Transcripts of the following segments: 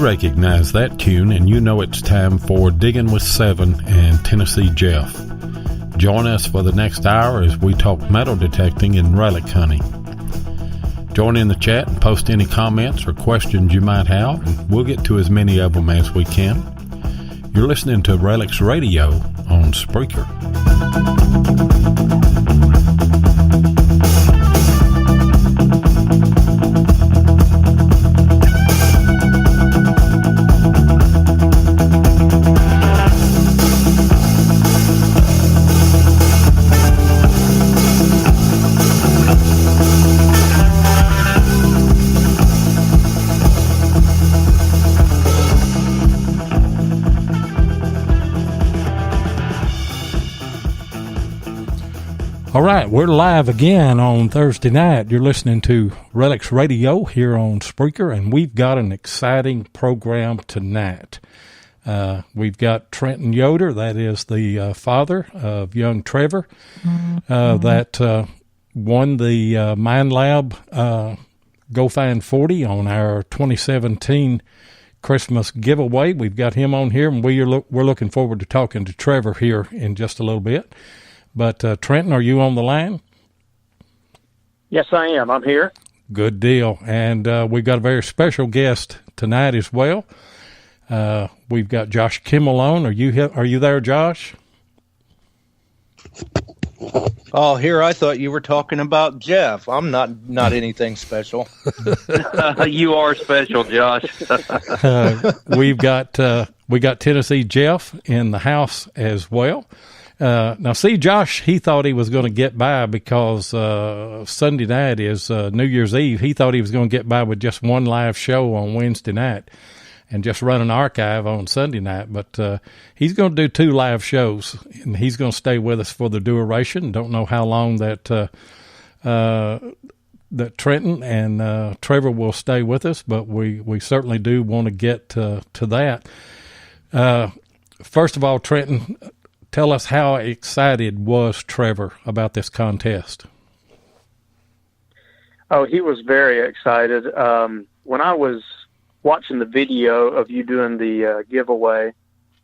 Recognize that tune, and you know it's time for Digging with Seven and Tennessee Jeff. Join us for the next hour as we talk metal detecting and relic hunting. Join in the chat and post any comments or questions you might have, and we'll get to as many of them as we can. You're listening to Relics Radio on Spreaker. All right, we're live again on Thursday night. You're listening to Relics Radio here on Spreaker, and we've got an exciting program tonight. We've got Trenton Yoder, that is the father of young Trevor, that won the Minelab Go-Find 40 on our 2017 Christmas giveaway. We've got him on here, and we're looking forward to talking to Trevor here in just a little bit. But, Trenton, are you on the line? Yes, I am. I'm here. Good deal. And we've got a very special guest tonight as well. We've got Josh Kimmel on. Are you there, Josh? Oh, here I thought you were talking about Jeff. I'm not anything special. You are special, Josh. We got Tennessee Jeff in the house as well. Now, see, Josh, he thought he was going to get by because Sunday night is New Year's Eve. He thought he was going to get by with just one live show on Wednesday night and just run an archive on Sunday night. But he's going to do 2 live shows, and he's going to stay with us for the duration. Don't know how long that Trenton and Trevor will stay with us, but we certainly do want to get to that. First of all, Trenton, tell us how excited was Trevor about this contest. Oh, he was very excited. When I was watching the video of you doing the giveaway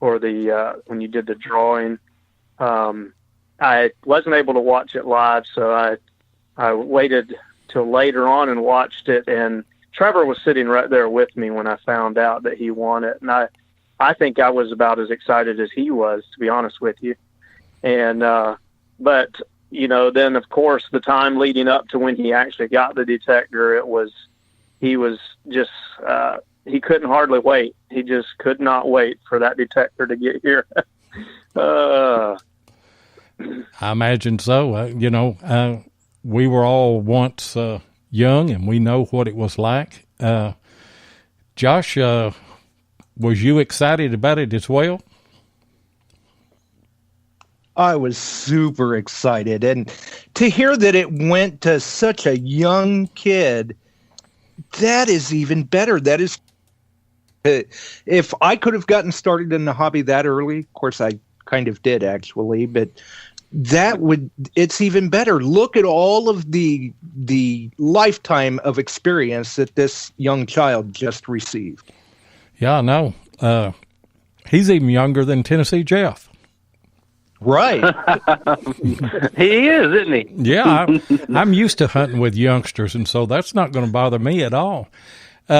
or when you did the drawing, I wasn't able to watch it live, so I waited till later on and watched it. And Trevor was sitting right there with me when I found out that he won it, and I think I was about as excited as he was, to be honest with you. And, but, you know, then of course the time leading up to when he actually got the detector, he was just, he couldn't hardly wait. He just could not wait for that detector to get here. I imagine so. We were all once young, and we know what it was like. Josh, was you excited about it as well? I was super excited. And to hear that it went to such a young kid, that is even better. That is, if I could have gotten started in the hobby that early, of course I kind of did actually, but it's even better. Look at all of the lifetime of experience that this young child just received. Yeah, I know. He's even younger than Tennessee Jeff. Right. He is, isn't he? Yeah, I'm used to hunting with youngsters, and so that's not going to bother me at all. See,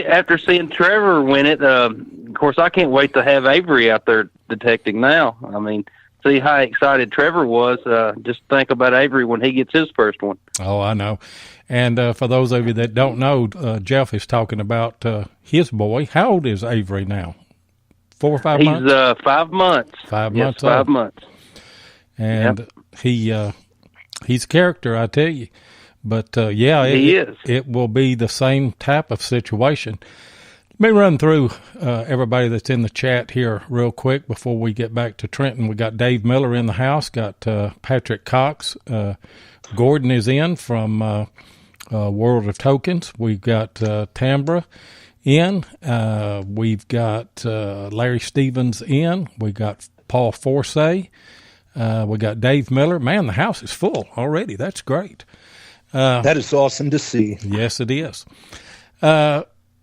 after seeing Trevor win it, of course, I can't wait to have Avery out there detecting now. I mean, see how excited Trevor was. Just think about Avery when he gets his first one. Oh, I know. And for those of you that don't know, Jeff is talking about his boy. How old is Avery now? 4 or 5 months? He's 5 months. 5 yes, months 5 old. months. And yep. He's a character, I tell you. But, he is. It will be the same type of situation. Let Let me run through everybody that's in the chat here real quick before we get back to Trenton. We got Dave Miller in the house, got Patrick Cox. Gordon is in from World of Tokens. We've got Tambra in. We've got Larry Stevens in. We got Paul Forsay. We got Dave Miller. Man, the house is full already. That's great. That is awesome to see. Yes, it is.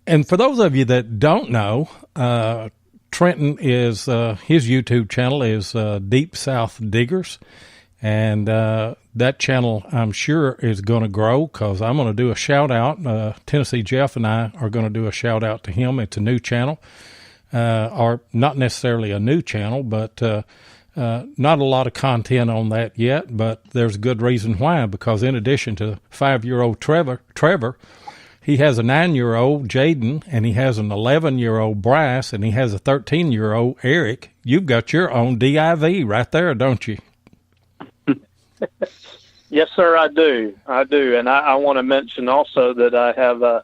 And for those of you that don't know, Trenton is his YouTube channel is Deep South Diggers, and that channel I'm sure is going to grow because I'm going to do a shout out. Tennessee Jeff and I are going to do a shout out to him. It's a new channel, or not necessarily a new channel, but not a lot of content on that yet. But there's a good reason why, because in addition to 5-year-old Trevor, he has a 9-year-old Jaden, and he has an 11-year-old Bryce, and he has a 13-year-old Eric. You've got your own DIV right there, don't you? Yes, sir, I do. And I want to mention also that I have a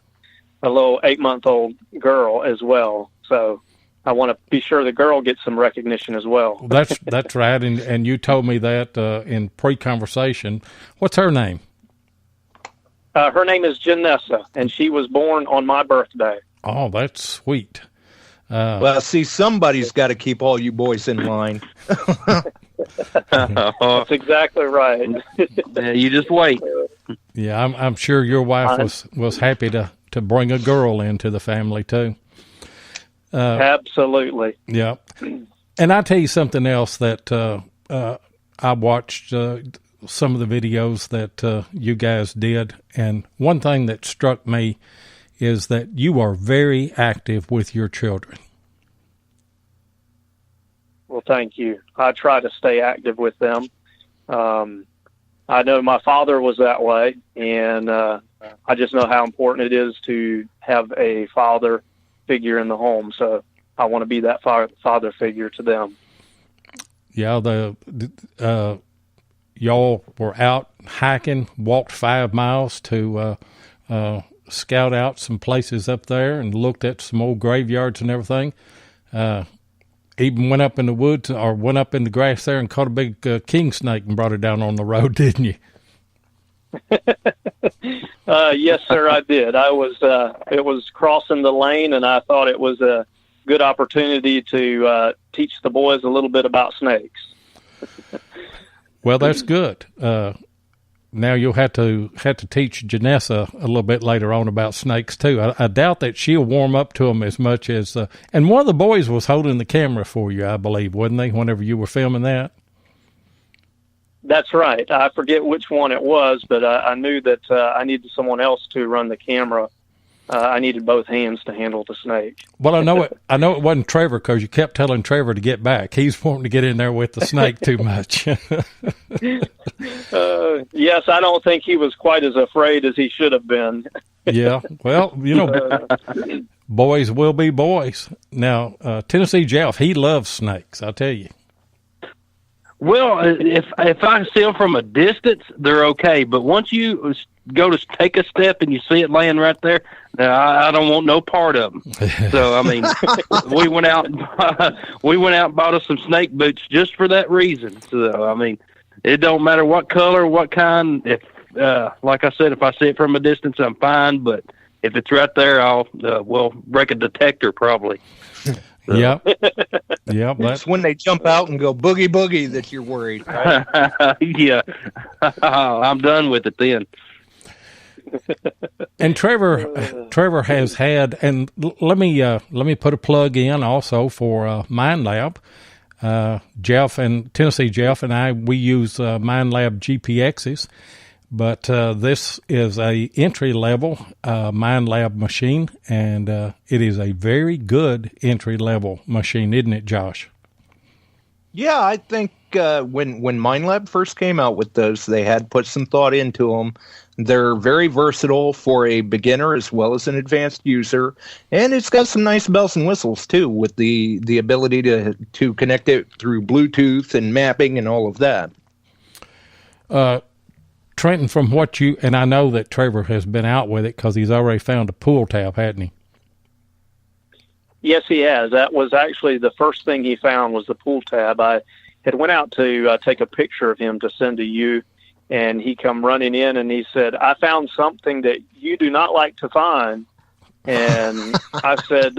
little 8-month-old girl as well. So I want to be sure the girl gets some recognition as well. That's right. And you told me that in pre-conversation. What's her name? Her name is Janessa, and she was born on my birthday. Oh, that's sweet. Well, see, somebody's got to keep all you boys in line. That's exactly right. Yeah, you just wait. Yeah, I'm sure your wife was happy to bring a girl into the family too. Absolutely. Yeah. And I tell you something else that I watched some of the videos that you guys did, and one thing that struck me is that you are very active with your children. Well, thank you. I try to stay active with them. I know my father was that way, and I just know how important it is to have a father figure in the home. So I want to be that father figure to them. Yeah, y'all were out hiking, walked 5 miles to scout out some places up there and looked at some old graveyards and everything. Even went up in the woods or went up in the grass there and caught a big king snake and brought it down on the road, didn't you? Yes, sir, I did. It was crossing the lane, and I thought it was a good opportunity to teach the boys a little bit about snakes. Well, that's good. Now you'll have to teach Janessa a little bit later on about snakes too. I doubt that she'll warm up to them as much as. And one of the boys was holding the camera for you, I believe, wasn't they? Whenever you were filming that. That's right. I forget which one it was, but I knew that I needed someone else to run the camera. I needed both hands to handle the snake. Well, I know it wasn't Trevor because you kept telling Trevor to get back. He's wanting to get in there with the snake too much. Yes, I don't think he was quite as afraid as he should have been. Yeah, well, boys will be boys. Now, Tennessee Jeff, he loves snakes, I tell you. Well, if I see them from a distance, they're okay. But once you go to take a step and you see it laying right there, I don't want no part of them. So, I mean, we went out and bought us some snake boots just for that reason. So, I mean, it don't matter what color, what kind. If, like I said, if I see it from a distance, I'm fine. But if it's right there, I'll break a detector probably. So. Yep. That's when they jump out and go boogie boogie that you're worried. Right? Yeah, I'm done with it then. And Trevor has had, and let me put a plug in also for Minelab. Jeff and Tennessee Jeff and I, we use Minelab GPXs, but this is a entry level Minelab machine, and it is a very good entry level machine, isn't it, Josh? Yeah, I think when Minelab first came out with those, they had put some thought into them. They're very versatile for a beginner as well as an advanced user, and it's got some nice bells and whistles too, with the ability to connect it through Bluetooth and mapping and all of that. Trenton, from what and I know that Trevor has been out with it because he's already found a pull tab, hadn't he? Yes, he has. That was actually the first thing he found was the pull tab. I had went out to take a picture of him to send to you, and he come running in and he said, "I found something that you do not like to find." And I said,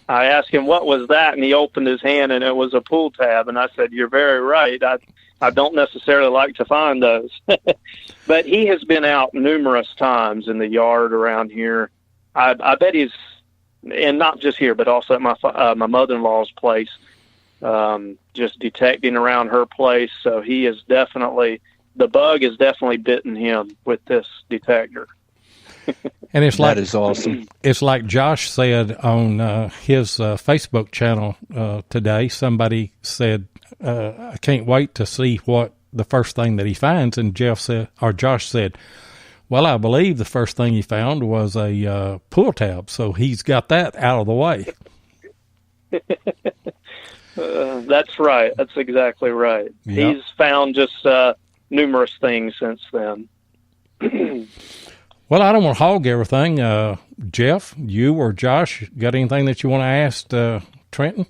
I asked him, "What was that?" And he opened his hand, and it was a pull tab. And I said, "You're very right. I don't necessarily like to find those." But he has been out numerous times in the yard around here. I bet he's, and not just here, but also at my mother-in-law's place, just detecting around her place. So he is definitely, the bug has definitely bitten him with this detector. And it's like, that is awesome. It's like Josh said on his Facebook channel today. Somebody said, "I can't wait to see what the first thing that he finds." And Josh said, "Well, I believe the first thing he found was a pull tab, so he's got that out of the way." That's right. That's exactly right. Yep. He's found just numerous things since then. Well, I don't want to hog everything. Jeff, you or Josh, got anything that you want to ask Trenton?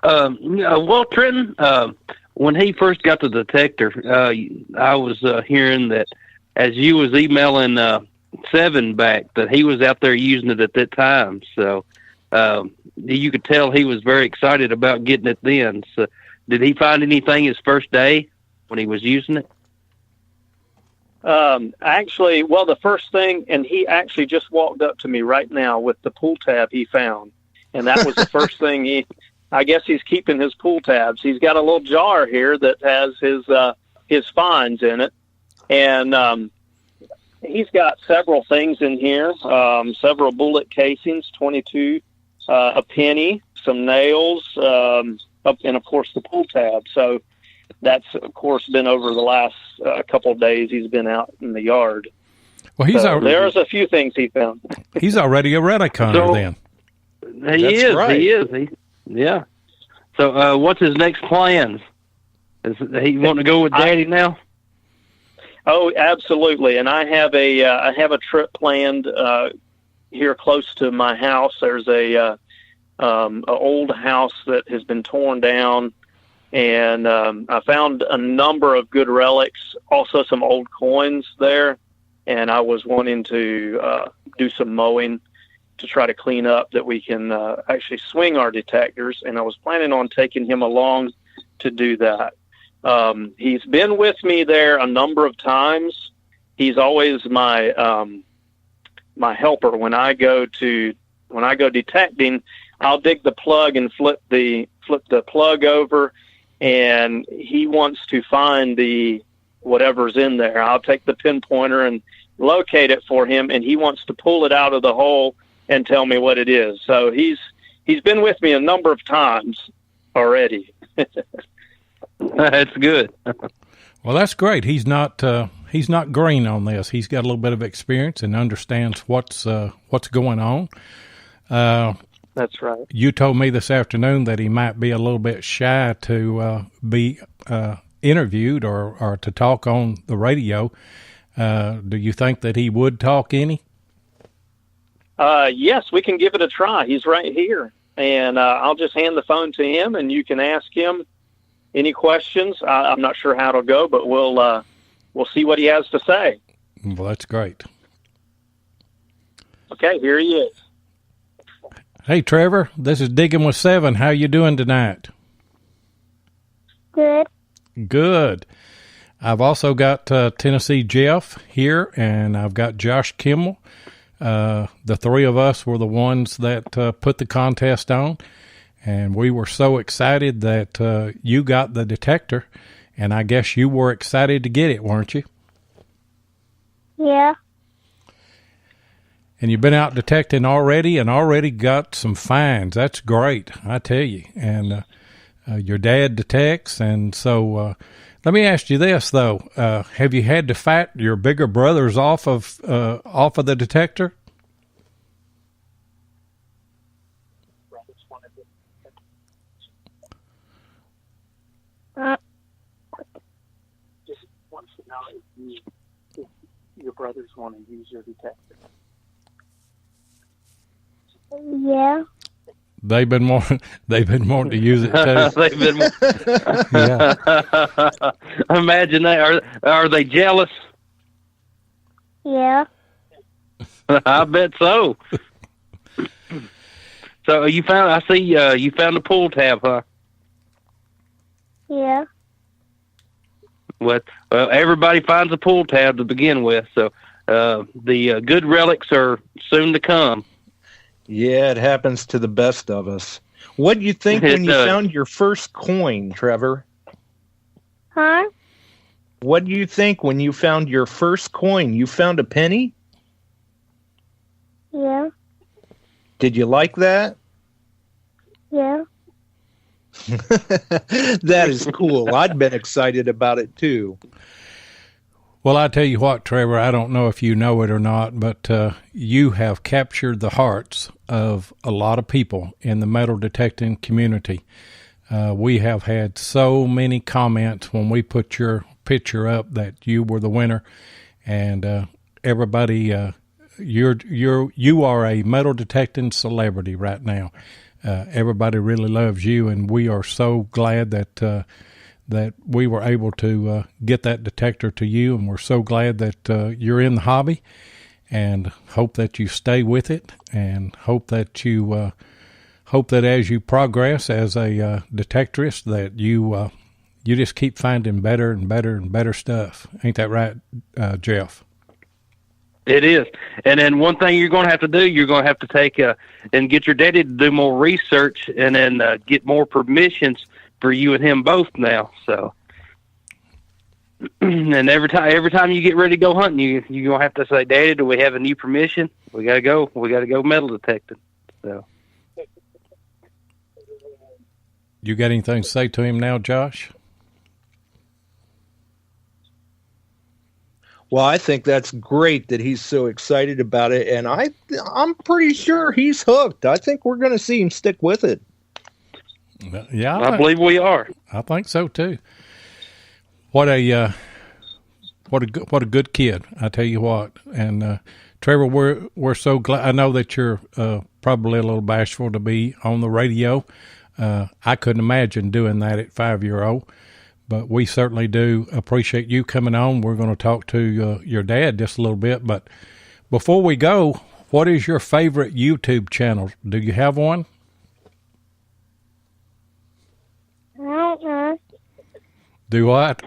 Well, Trenton, when he first got the detector, I was hearing that as you was emailing Seven back, that he was out there using it at that time. So you could tell he was very excited about getting it then. So did he find anything his first day when he was using it? Actually, well, the first thing, and he actually just walked up to me right now with the pull tab he found. And that was the first thing I guess he's keeping his pull tabs. He's got a little jar here that has his finds in it. And, he's got several things in here, several bullet casings, 22, a penny, some nails, and of course the pull tab. So that's, of course, been over the last couple of days he's been out in the yard. Well, there's a few things he found. He's already a relic hunter then. He is. Yeah. So what's his next plans? Is he want to go with Daddy now? Oh, absolutely. And I have a trip planned here close to my house. There's a old house that has been torn down. And I found a number of good relics, also some old coins there. And I was wanting to do some mowing to try to clean up that we can actually swing our detectors. And I was planning on taking him along to do that. He's been with me there a number of times. He's always my my helper. When I go detecting, I'll dig the plug and flip the plug over. And he wants to find whatever's in there. I'll take the pinpointer and locate it for him, and he wants to pull it out of the hole and tell me what it is. So he's been with me a number of times already. That's good. Well, that's great. He's not green on this. He's got a little bit of experience and understands what's going on. That's right. You told me this afternoon that he might be a little bit shy to be interviewed or to talk on the radio. Do you think that he would talk any? Yes, we can give it a try. He's right here. And I'll just hand the phone to him, and you can ask him any questions. I'm not sure how it'll go, but we'll see what he has to say. Well, that's great. Okay, here he is. Hey, Trevor, this is Digging with Seven. How you doing tonight? Good. Good. I've also got Tennessee Jeff here, and I've got Josh Kimmel. The three of us were the ones that put the contest on, and we were so excited that you got the detector, and I guess you were excited to get it, weren't you? Yeah. And you've been out detecting already and already got some finds. That's great, I tell you. And your dad detects, and so let me ask you this, though. Have you had to fight your bigger brothers off of the detector? Just wants to know if your brothers want to use your detector. Yeah. They've been wanting to use it too. They've been. Yeah. Imagine that. Are they jealous? Yeah. I bet so. So you found? I see. You found the pool tab, huh? Yeah. Well, everybody finds a pool tab to begin with, so the good relics are soon to come. Yeah, it happens to the best of us. What do you think when you found your first coin, Trevor? Huh? What do you think when you found your first coin? You found a penny? Yeah. Did you like that? Yeah. That is cool. I'd been excited about it too. Well, I tell you what, Trevor, I don't know if you know it or not, but you have captured the hearts of a lot of people in the metal detecting community. We have had so many comments when we put your picture up that you were the winner, and everybody, you are a metal detecting celebrity right now. Everybody really loves you, and we are so glad that we were able to get that detector to you, and we're so glad that you're in the hobby, and hope that you stay with it, and hope that as you progress as a detectorist, that you just keep finding better and better and better stuff. Ain't that right, Jeff? It is. And then one thing you're going to have to do, you're going to have to take and get your daddy to do more research, and then get more permissions for you and him both now. So, and every time you get ready to go hunting, you're going to have to say, Daddy, do we have a new permission? We got to go metal detecting. So, you got anything to say to him now, Josh? Well, I think that's great that he's so excited about it, and I'm pretty sure he's hooked. I think we're going to see him stick with it. Yeah, I believe we are. I think so too. What a good kid! I tell you what. And Trevor, we're so glad. I know that you're probably a little bashful to be on the radio. I couldn't imagine doing that at 5-year-old. But we certainly do appreciate you coming on. We're going to talk to your dad just a little bit. But before we go, what is your favorite YouTube channel? Do you have one? I don't know. Do what?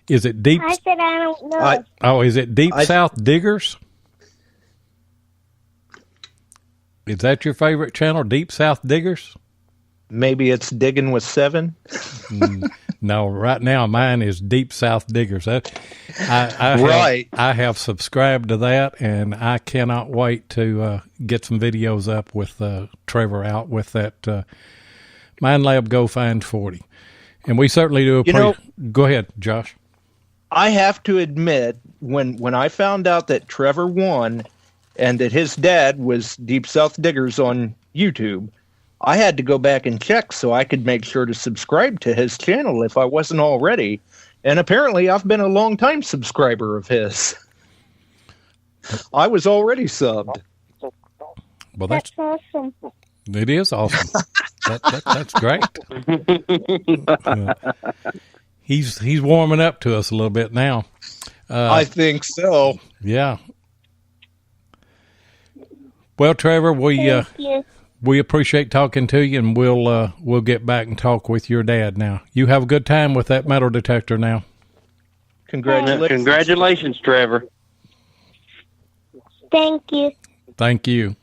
Is it Deep? I said I don't know. Is it Deep South Diggers? Is that your favorite channel, Deep South Diggers? Maybe it's Digging with 7. No, right now mine is Deep South Diggers. I have subscribed to that, and I cannot wait to get some videos up with Trevor out with that Minelab Go-Find 40. And we certainly do appreciate. Go ahead, Josh. I have to admit, when I found out that Trevor won and that his dad was Deep South Diggers on YouTube, I had to go back and check so I could make sure to subscribe to his channel if I wasn't already. And apparently I've been a long-time subscriber of his. I was already subbed. Well, That's awesome. It is awesome. That's great. He's warming up to us a little bit now. I think so. Yeah. Well, Trevor, we appreciate talking to you, and we'll get back and talk with your dad now. You have a good time with that metal detector now. Congratulations, Trevor. Thank you. Thank you.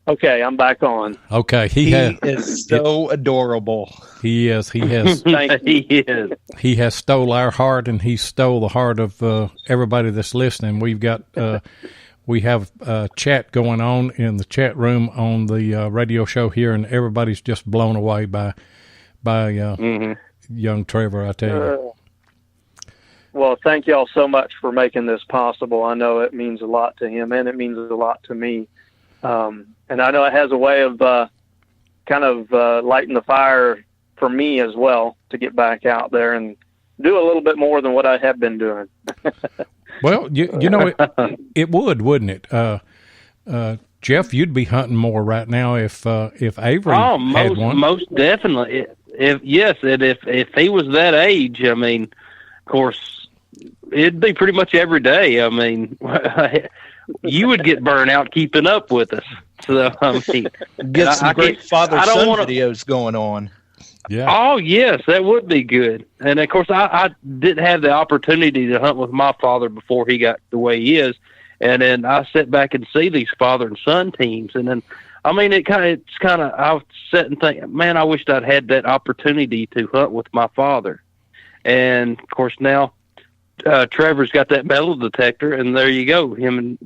Okay, I'm back on. Okay, he is so adorable. He is. He has. He is. He has stole our heart, and he stole the heart of everybody that's listening. We have a chat going on in the chat room on the radio show here, and everybody's just blown away by young Trevor, I tell you. Well, thank y'all so much for making this possible. I know it means a lot to him, and it means a lot to me. And I know it has a way of kind of lighting the fire for me as well to get back out there and do a little bit more than what I have been doing. Well, you know, it would, wouldn't it? Jeff, you'd be hunting more right now if Avery had one. Most definitely. If he was that age, I mean, of course, it'd be pretty much every day. I mean, you would get burnt out keeping up with us. So I mean, get some great father-son videos going on. Yeah. Oh yes, that would be good. And of course, I didn't have the opportunity to hunt with my father before he got the way he is. And then I sit back and see these father and son teams, and then I mean, it's kind of. I sit and think, man, I wished I'd had that opportunity to hunt with my father. And of course, now Trevor's got that metal detector, and there you go. Him and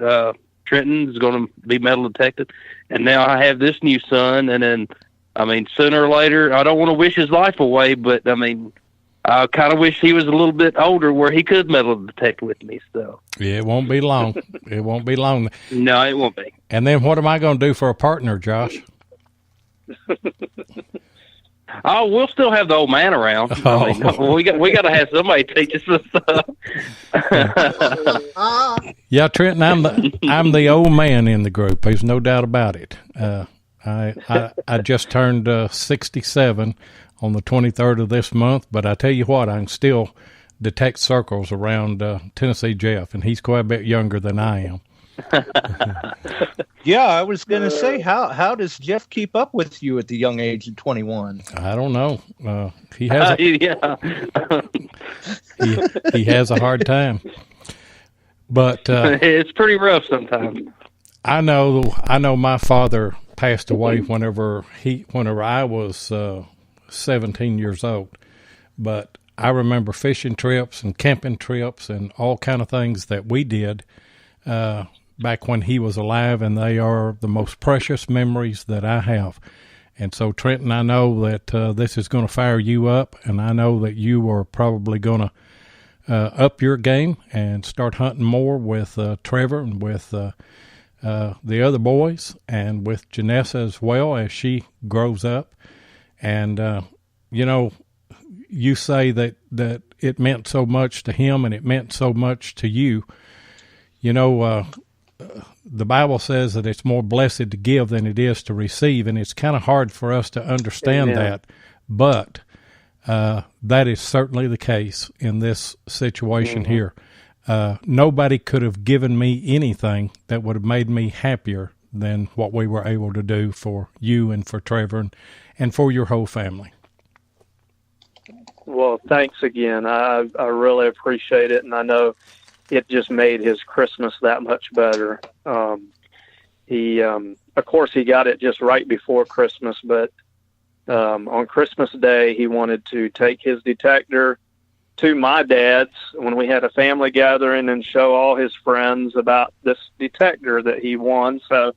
Trenton is going to be metal detected, and now I have this new son. And then, I mean, sooner or later, I don't want to wish his life away, but I mean, I kind of wish he was a little bit older where he could metal detect with me. So yeah, it won't be long. It won't be long. No, it won't be. And then what am I going to do for a partner, Josh? Oh, we'll still have the old man around. Oh. I mean, we got to have somebody teach us the stuff. Yeah, Trenton, I'm the old man in the group. There's no doubt about it. I just turned 67 on the 23rd of this month, but I tell you what, I can still detect circles around Tennessee Jeff, and he's quite a bit younger than I am. Yeah, I was going to say, how does Jeff keep up with you at the young age of 21? I don't know. He has he has a hard time. But it's pretty rough sometimes. I know my father passed away whenever I was 17 years old. But I remember fishing trips and camping trips and all kind of things that we did back when he was alive, and they are the most precious memories that I have. And so, Trenton, I know that this is going to fire you up, and I know that you are probably going to up your game and start hunting more with Trevor and with the other boys, and with Janessa as well as she grows up. And, you know, you say that it meant so much to him and it meant so much to you. You know, the Bible says that it's more blessed to give than it is to receive, and it's kind of hard for us to understand that, but that is certainly the case in this situation here. Nobody could have given me anything that would have made me happier than what we were able to do for you and for Trevor and for your whole family. Well, thanks again. I really appreciate it, and I know it just made his Christmas that much better. He, of course, he got it just right before Christmas, but on Christmas Day, he wanted to take his detector to my dad's when we had a family gathering and show all his friends about this detector that he won. So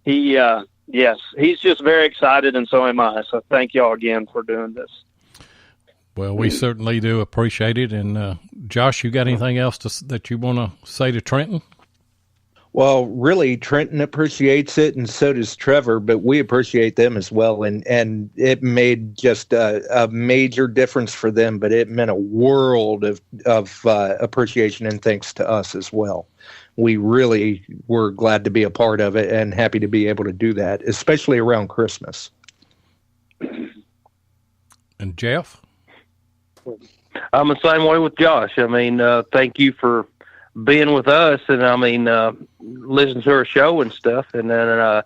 he, yes, he's just very excited, and so am I. So thank y'all again for doing this. Well, we certainly do appreciate it. And Josh, you got anything else that you want to say to Trenton? Well, really, Trenton appreciates it, and so does Trevor, but we appreciate them as well. And it made just a major difference for them, but it meant a world of appreciation and thanks to us as well. We really were glad to be a part of it and happy to be able to do that, especially around Christmas. And Jeff? I'm the same way with Josh. I mean, thank you for being with us, and I mean, listening to our show and stuff. And then, I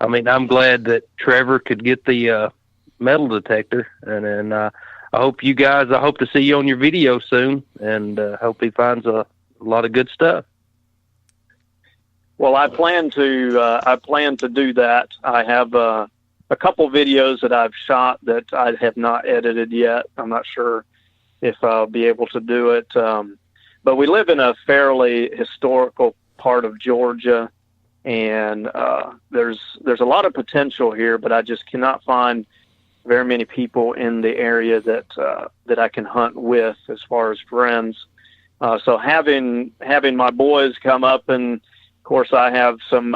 mean, I'm glad that Trevor could get the metal detector. And then I hope to see you on your video soon, and hope he finds a lot of good stuff. Well, I plan to do that. I have a couple videos that I've shot that I have not edited yet. I'm not sure if I'll be able to do it. But we live in a fairly historical part of Georgia, and there's a lot of potential here, but I just cannot find very many people in the area that I can hunt with as far as friends. So having my boys come up, and of course I have some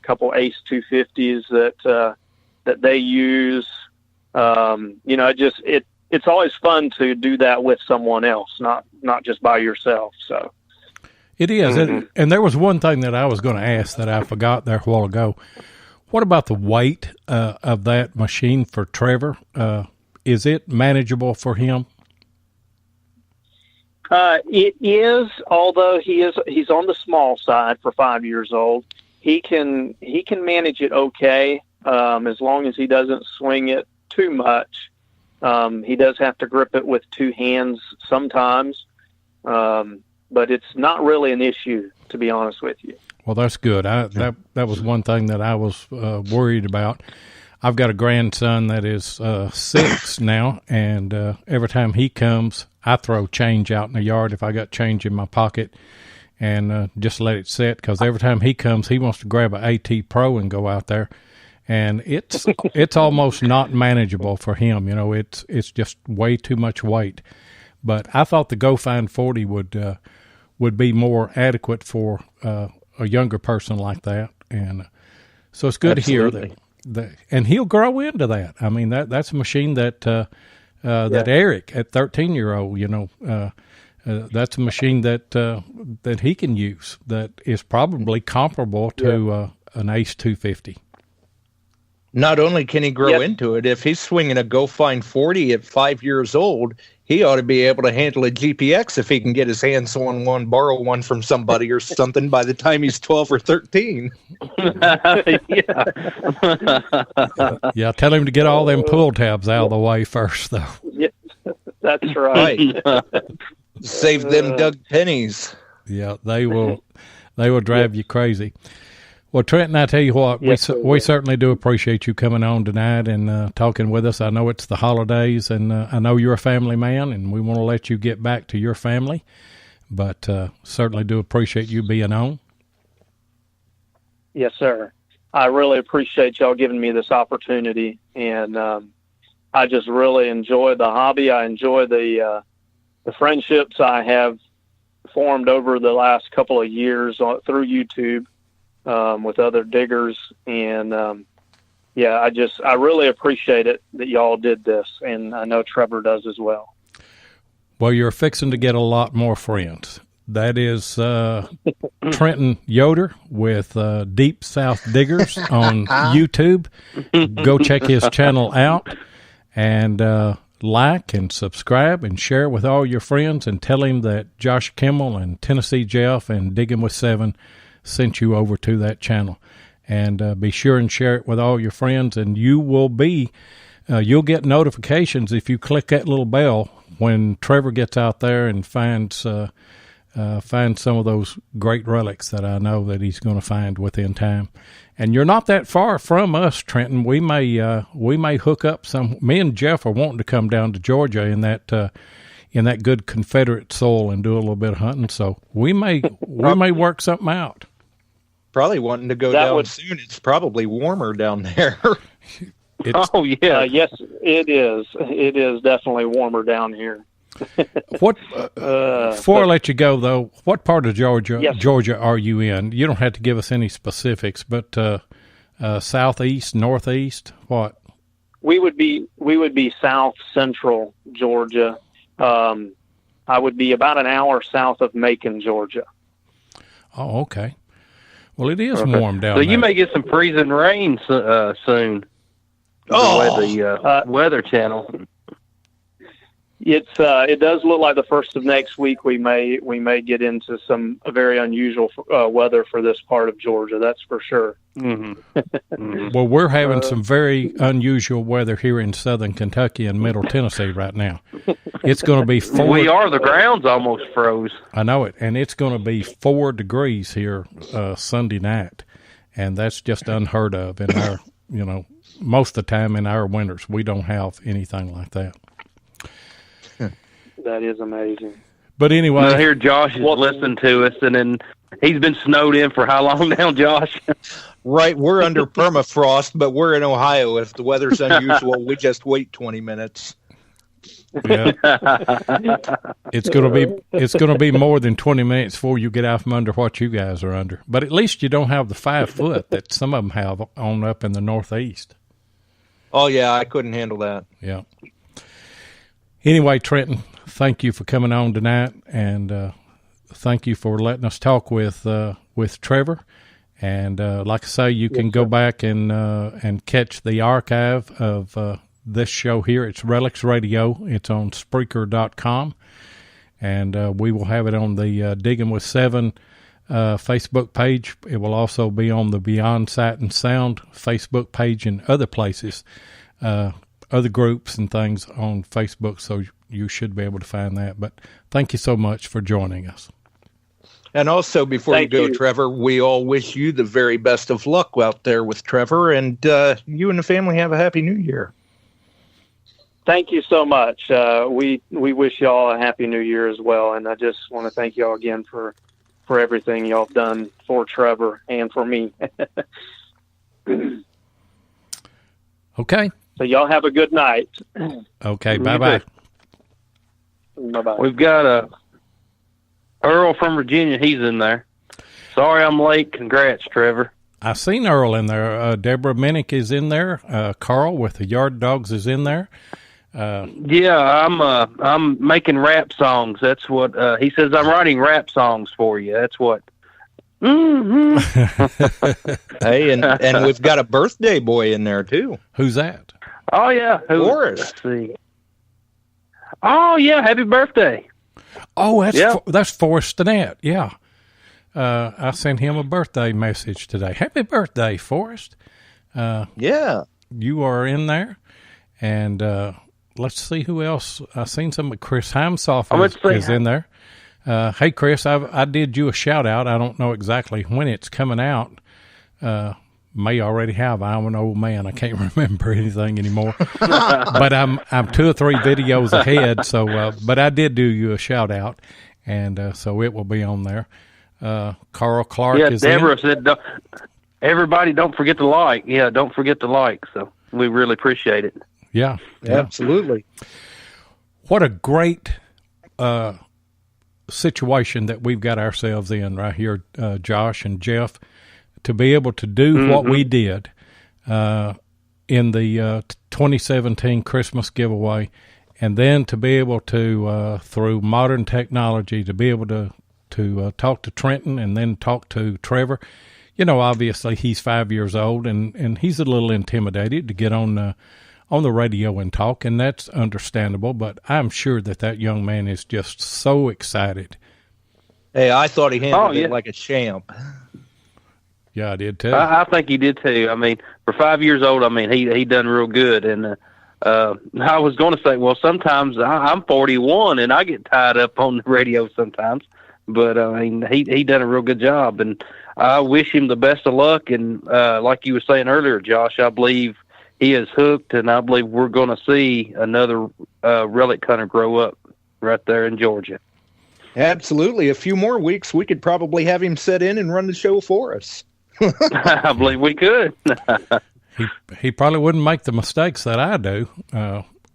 couple Ace 250s that they use. You know, it's always fun to do that with someone else, not just by yourself. So It is. And there was one thing that I was going to ask that I forgot there a while ago. What about the weight of that machine for Trevor? Is it manageable for him? It is, although he's on the small side for 5 years old. He can manage it okay, as long as he doesn't swing it too much. He does have to grip it with two hands sometimes, but it's not really an issue, to be honest with you. Well, that's good. That was one thing that I was worried about. I've got a grandson that is 6 now, and every time he comes, I throw change out in the yard if I got change in my pocket, and just let it sit, because every time he comes, he wants to grab an AT Pro and go out there, and it's almost not manageable for him. You know, it's just way too much weight. But I thought the Go-Find 40 would be more adequate for a younger person like that, and so it's good Absolutely. to hear that, and he'll grow into that. I mean, that's a machine that that Eric at 13-year-old, you know, that's a machine that he can use that is probably comparable to an Ace 250. Not only can he grow into it, if he's swinging a Go-Find 40 at 5 years old, he ought to be able to handle a GPX if he can get his hands on one, borrow one from somebody or something by the time he's 12 or 13. Yeah, tell him to get all them pull tabs out of the way first, though. Yeah, that's right. Save them Doug pennies. Yeah, they will drive you crazy. Well, Trenton, I tell you what, we certainly do appreciate you coming on tonight and talking with us. I know it's the holidays, and I know you're a family man, and we want to let you get back to your family, but certainly do appreciate you being on. Yes, sir. I really appreciate y'all giving me this opportunity, and I just really enjoy the hobby. I enjoy the friendships I have formed over the last couple of years through YouTube. With other diggers, and I really appreciate it that y'all did this, and I know Trevor does as well. Well, you're fixing to get a lot more friends. That is Trenton Yoder with Deep South Diggers on YouTube. Go check his channel out and like and subscribe and share with all your friends, and tell him that Josh Kimmel and Tennessee Jeff and Digging with 7 sent you over to that channel. And be sure and share it with all your friends, and you will be you'll get notifications if you click that little bell when Trevor gets out there and finds some of those great relics that I know that he's going to find within time. And you're not that far from us, Trenton. We may hook up some. Me and Jeff are wanting to come down to Georgia in that good Confederate soil and do a little bit of hunting. So we may work something out. Probably wanting to go down soon. It's probably warmer down there. Yes, it is. It is definitely warmer down here. What? Before I let you go, though, what part of Georgia are you in? You don't have to give us any specifics, but southeast, northeast, what? We would be south central Georgia. I would be about an hour south of Macon, Georgia. Oh, okay. Well, it is warm down there. So you may get some freezing rain soon. The Weather Channel. It does look like the first of next week we may get into some very unusual weather for this part of Georgia. That's for sure. Mm-hmm. Mm-hmm. Well, we're having some very unusual weather here in southern Kentucky and middle Tennessee right now. It's going to be 4. The ground's almost froze. I know it, and it's going to be 4 degrees here Sunday night, and that's just unheard of in our, most of the time in our winters. We don't have anything like that. That is amazing. But anyway, I hear Josh is listening to us, and then he's been snowed in for how long now, Josh? Right, we're under permafrost, but we're in Ohio. If the weather's unusual, we just wait 20 minutes. Yeah, it's gonna be more than 20 minutes before you get out from under what you guys are under. But at least you don't have the 5 foot that some of them have on up in the northeast. Oh yeah, I couldn't handle that. Yeah. Anyway, Trenton, thank you for coming on tonight, and thank you for letting us talk with Trevor. And like I say, you can go back and catch the archive of this show here. It's Relics Radio. It's on Spreaker.com. And we will have it on the Digging with Seven Facebook page. It will also be on the Beyond Sight and Sound Facebook page and other places, other groups and things on Facebook. So you should be able to find that. But thank you so much for joining us. And also, before Thank you go, you. Trevor, we all wish you the very best of luck out there with Trevor, and you and the family have a happy New Year. Thank you so much. We wish y'all a happy New Year as well, and I just want to thank y'all again for everything y'all have done for Trevor and for me. Okay. So y'all have a good night. Okay. Bye-bye. Bye-bye. We've got Earl from Virginia. He's in there. Sorry I'm late. Congrats, Trevor. I seen Earl in there. Deborah Minnick is in there. Carl with the Yard Dogs is in there. Yeah, I'm making rap songs. That's what he says. I'm writing rap songs for you. That's what. Mm-hmm. Hey, and we've got a birthday boy in there too. Who's that? Oh yeah, Forrest. Let's see. Oh yeah, happy birthday. Oh, that's Forrest Stinnett. Yeah. I sent him a birthday message today. Happy birthday, Forrest. Yeah. You are in there. And let's see who else. I seen some. Chris Heimsoff is in there. Hey, Chris, I did you a shout-out. I don't know exactly when it's coming out. May already have. I'm an old man. I can't remember anything anymore. But I'm 2 or 3 videos ahead. So, but I did do you a shout-out, and so it will be on there. Carl Clark is Deborah in. said, everybody don't forget to like. Yeah, don't forget to like. So we really appreciate it. Yeah. Absolutely. What a great situation that we've got ourselves in right here, Josh and Jeff, to be able to do what we did in the 2017 Christmas giveaway, and then to be able to, through modern technology, to be able to talk to Trenton and then talk to Trevor. You know, obviously he's 5 years old and he's a little intimidated to get on the radio and talk, and that's understandable, but I'm sure that young man is just so excited. Hey, I thought he handled it like a champ. Yeah, I did too. I think he did too. I mean, for 5 years old, I mean, he done real good. And I was going to say, well, sometimes I'm 41 and I get tied up on the radio sometimes. But I mean, he done a real good job, and I wish him the best of luck. And like you were saying earlier, Josh, I believe he is hooked, and I believe we're going to see another relic hunter grow up right there in Georgia. Absolutely. A few more weeks, we could probably have him set in and run the show for us. I believe we could. He probably wouldn't make the mistakes that I do.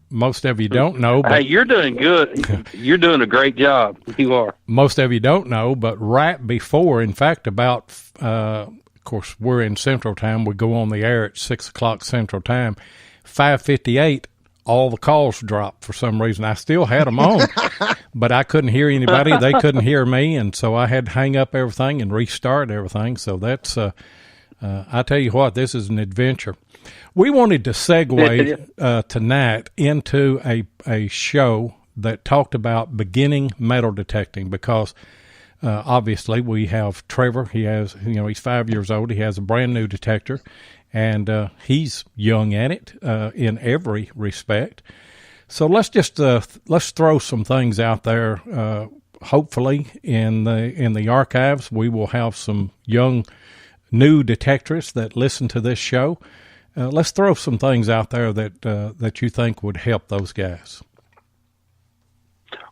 Most of you don't know. But hey, you're doing good. You're doing a great job. You are. Most of you don't know, but right before, in fact, about, of course, we're in Central Time. We go on the air at 6 o'clock Central Time. 5:58, all the calls dropped for some reason. I still had them on, but I couldn't hear anybody. They couldn't hear me, and so I had to hang up everything and restart everything. So that's, I tell you what, this is an adventure. We wanted to segue tonight into a show that talked about beginning metal detecting because obviously we have Trevor. He has, he's 5 years old. He has a brand new detector, and he's young at it in every respect. So let's just let's throw some things out there. Hopefully, in the archives, we will have some young new detectorists that listen to this show. Let's throw some things out there that you think would help those guys.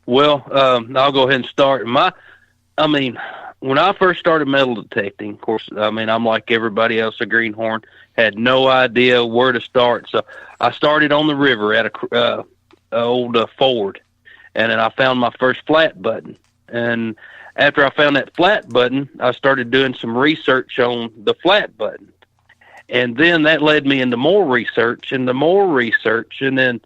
Well, I'll go ahead and start. When I first started metal detecting, of course, I'm like everybody else, a greenhorn, had no idea where to start. So I started on the river at a old Ford, and then I found my first flat button. And after I found that flat button, I started doing some research on the flat button. And then that led me into more research, and then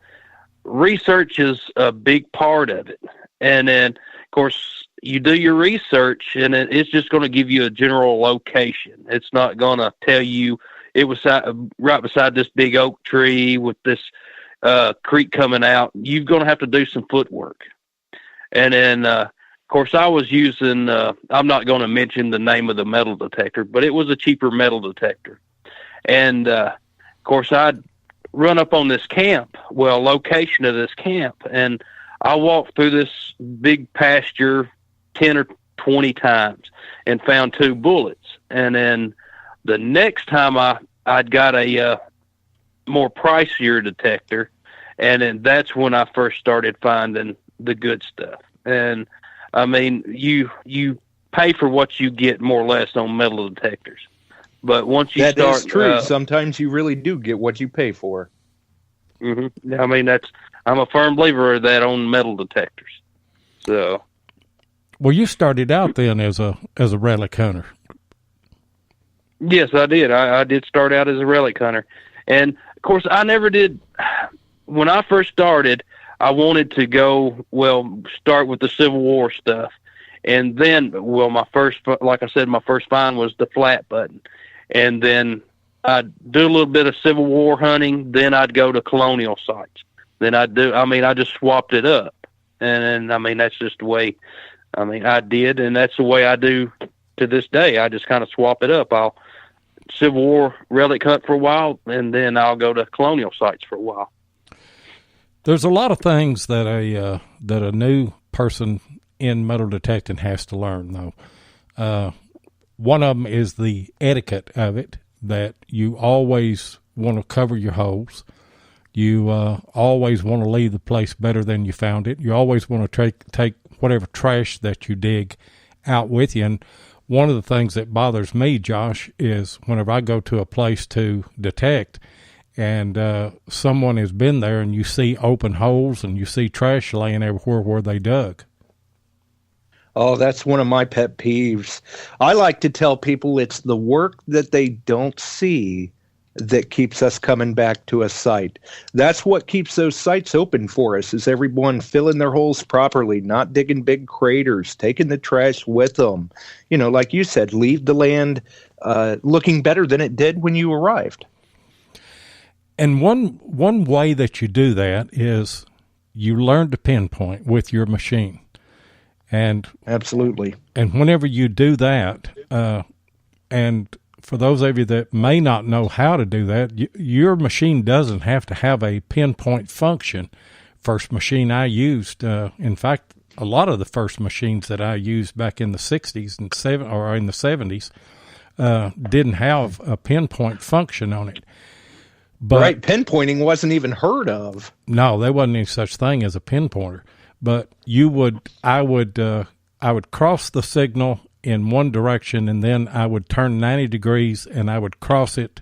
research is a big part of it. And then, of course, you do your research, and it's just going to give you a general location. It's not going to tell you it was right beside this big oak tree with this creek coming out. You're going to have to do some footwork. And then, of course, I was using, I'm not going to mention the name of the metal detector, but it was a cheaper metal detector. And, of course, I'd run up on this location of this camp, and I walked through this big pasture 10 or 20 times and found 2 bullets. And then the next time I'd got a more pricier detector, and then that's when I first started finding the good stuff. And I mean, you pay for what you get more or less on metal detectors, but once you that is true. Sometimes you really do get what you pay for. Mm-hmm. I mean, I'm a firm believer of that on metal detectors. So, well, you started out then as a relic hunter. Yes, I did. I did start out as a relic hunter, and of course, I never did. When I first started, I wanted to start with the Civil War stuff. And then, my first find was the flat button. And then I'd do a little bit of Civil War hunting. Then I'd go to colonial sites. Then I just swapped it up. And that's just the way, I did. And that's the way I do to this day. I just kind of swap it up. I'll Civil War relic hunt for a while, and then I'll go to colonial sites for a while. There's a lot of things that a new person in metal detecting has to learn, though. One of them is the etiquette of it, that you always want to cover your holes. You always want to leave the place better than you found it. You always want to take whatever trash that you dig out with you. And one of the things that bothers me, Josh, is whenever I go to a place to detect and someone has been there and you see open holes and you see trash laying everywhere where they dug. Oh, that's one of my pet peeves. I like to tell people it's the work that they don't see that keeps us coming back to a site. That's what keeps those sites open for us, is everyone filling their holes properly, not digging big craters, taking the trash with them. Like you said, leave the land looking better than it did when you arrived. And one way that you do that is you learn to pinpoint with your machine. And absolutely. And whenever you do that, and for those of you that may not know how to do that, your machine doesn't have to have a pinpoint function. First machine I used, in fact, a lot of the first machines that I used back in the 60s and in the 70s didn't have a pinpoint function on it. But, right, pinpointing wasn't even heard of. No, there wasn't any such thing as a pinpointer. But I would cross the signal in one direction, and then I would turn 90 degrees, and I would cross it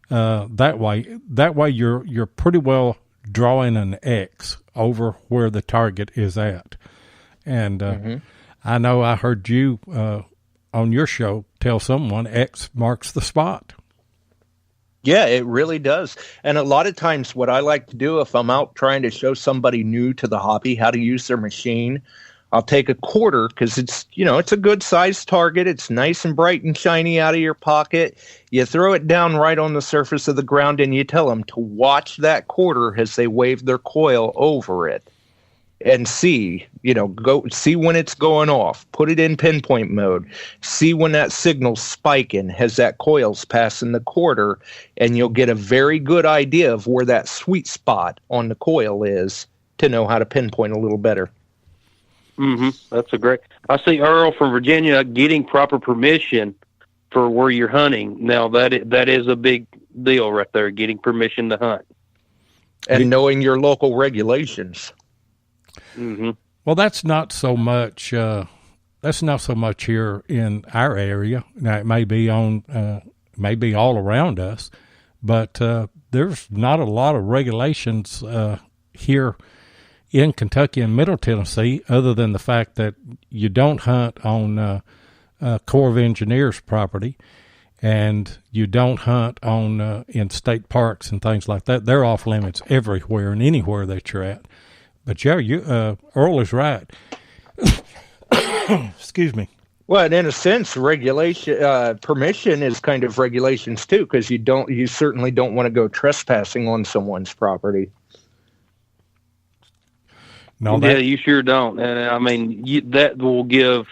that way. That way, you're pretty well drawing an X over where the target is at. And I know I heard you on your show tell someone X marks the spot. Yeah, it really does. And a lot of times what I like to do if I'm out trying to show somebody new to the hobby how to use their machine, I'll take a quarter because it's a good sized target. It's nice and bright and shiny out of your pocket. You throw it down right on the surface of the ground and you tell them to watch that quarter as they wave their coil over it. And see when it's going off. Put it in pinpoint mode. See when that signal's spiking as that coil's passing the quarter, and you'll get a very good idea of where that sweet spot on the coil is to know how to pinpoint a little better. Mm-hmm. That's a great. I see Earl from Virginia getting proper permission for where you're hunting. Now that is a big deal right there, getting permission to hunt. And knowing your local regulations. Mm-hmm. Well, that's not so much. That's not so much here in our area. Now it may be all around us, but there's not a lot of regulations here in Kentucky and Middle Tennessee, other than the fact that you don't hunt on Corps of Engineers property, and you don't hunt on in state parks and things like that. They're off limits everywhere and anywhere that you're at. But yeah, Earl is right. Excuse me. Well, and in a sense, regulation, permission is kind of regulations too, because you certainly don't want to go trespassing on someone's property. No, yeah, you sure don't. And I mean, that will give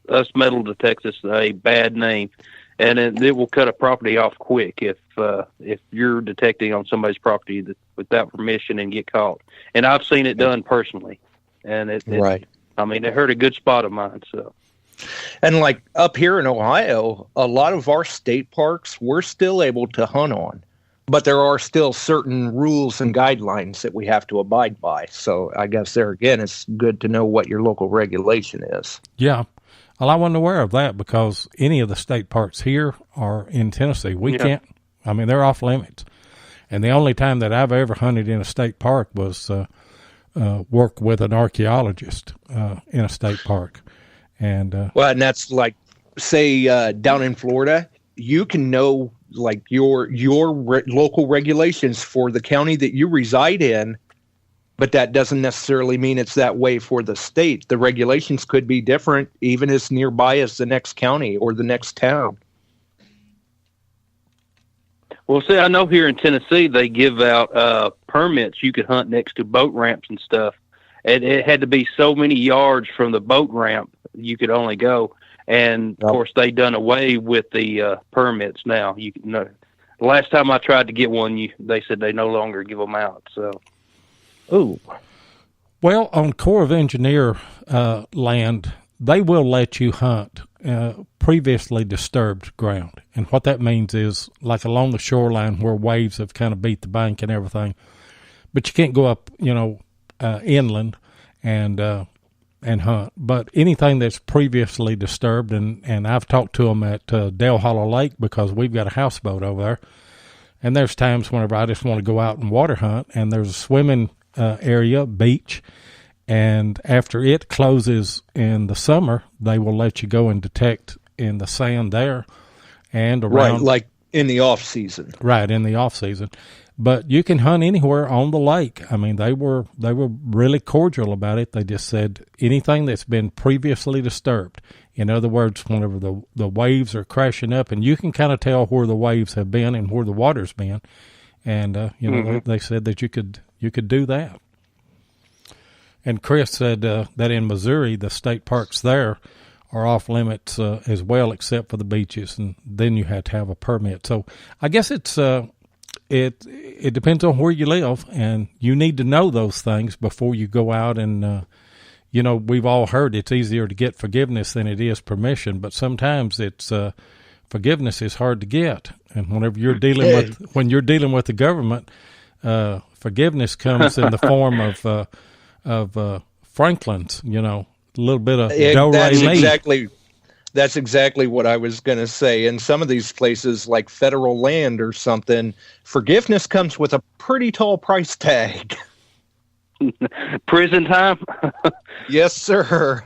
us metal detectors a bad name, and it will cut a property off quick if you're detecting on somebody's property without permission and get caught. And I've seen it done personally, and right. I mean, it hurt a good spot of mine. So, and like up here in Ohio, a lot of our state parks we're still able to hunt on. But there are still certain rules and guidelines that we have to abide by. So I guess there again, it's good to know what your local regulation is. Yeah. Well, I wasn't aware of that because any of the state parks here are in Tennessee. We can't, I mean, they're off limits. And the only time that I've ever hunted in a state park was work with an archaeologist in a state park. And well, and that's like, say, down in Florida, you can know like your local regulations for the county that you reside in, but that doesn't necessarily mean it's that way for the state. The regulations could be different even as nearby as the next county or the next town. Well, see, I know here in Tennessee they give out permits. You could hunt next to boat ramps and stuff. And it had to be so many yards from the boat ramp you could only go. And of course, they done away with the permits now. You know, the last time I tried to get one, they said they no longer give them out. So, ooh, well, on Corps of Engineer land, they will let you hunt previously disturbed ground, and what that means is like along the shoreline where waves have kind of beat the bank and everything, but you can't go up, inland and hunt. But anything that's previously disturbed, and I've talked to them at Dale Hollow Lake because we've got a houseboat over there, and there's times whenever I just want to go out and water hunt, and there's a swimming area, beach, and after it closes in the summer, they will let you go and detect in the sand there and around. Right, like in the off season. Right, in the off season. But you can hunt anywhere on the lake. I mean, they were really cordial about it. They just said anything that's been previously disturbed. In other words, whenever the waves are crashing up, and you can kind of tell where the waves have been and where the water's been, and they said that you could do that. And Chris said that in Missouri, the state parks there are off limits as well, except for the beaches, and then you have to have a permit. So I guess it's. It depends on where you live, and you need to know those things before you go out and, we've all heard it's easier to get forgiveness than it is permission, but sometimes it's forgiveness is hard to get. And whenever you're dealing with the government, forgiveness comes in the form of Franklin's, a little bit of That's exactly what I was going to say. In some of these places, like federal land or something, forgiveness comes with a pretty tall price tag. Prison time? Yes, sir.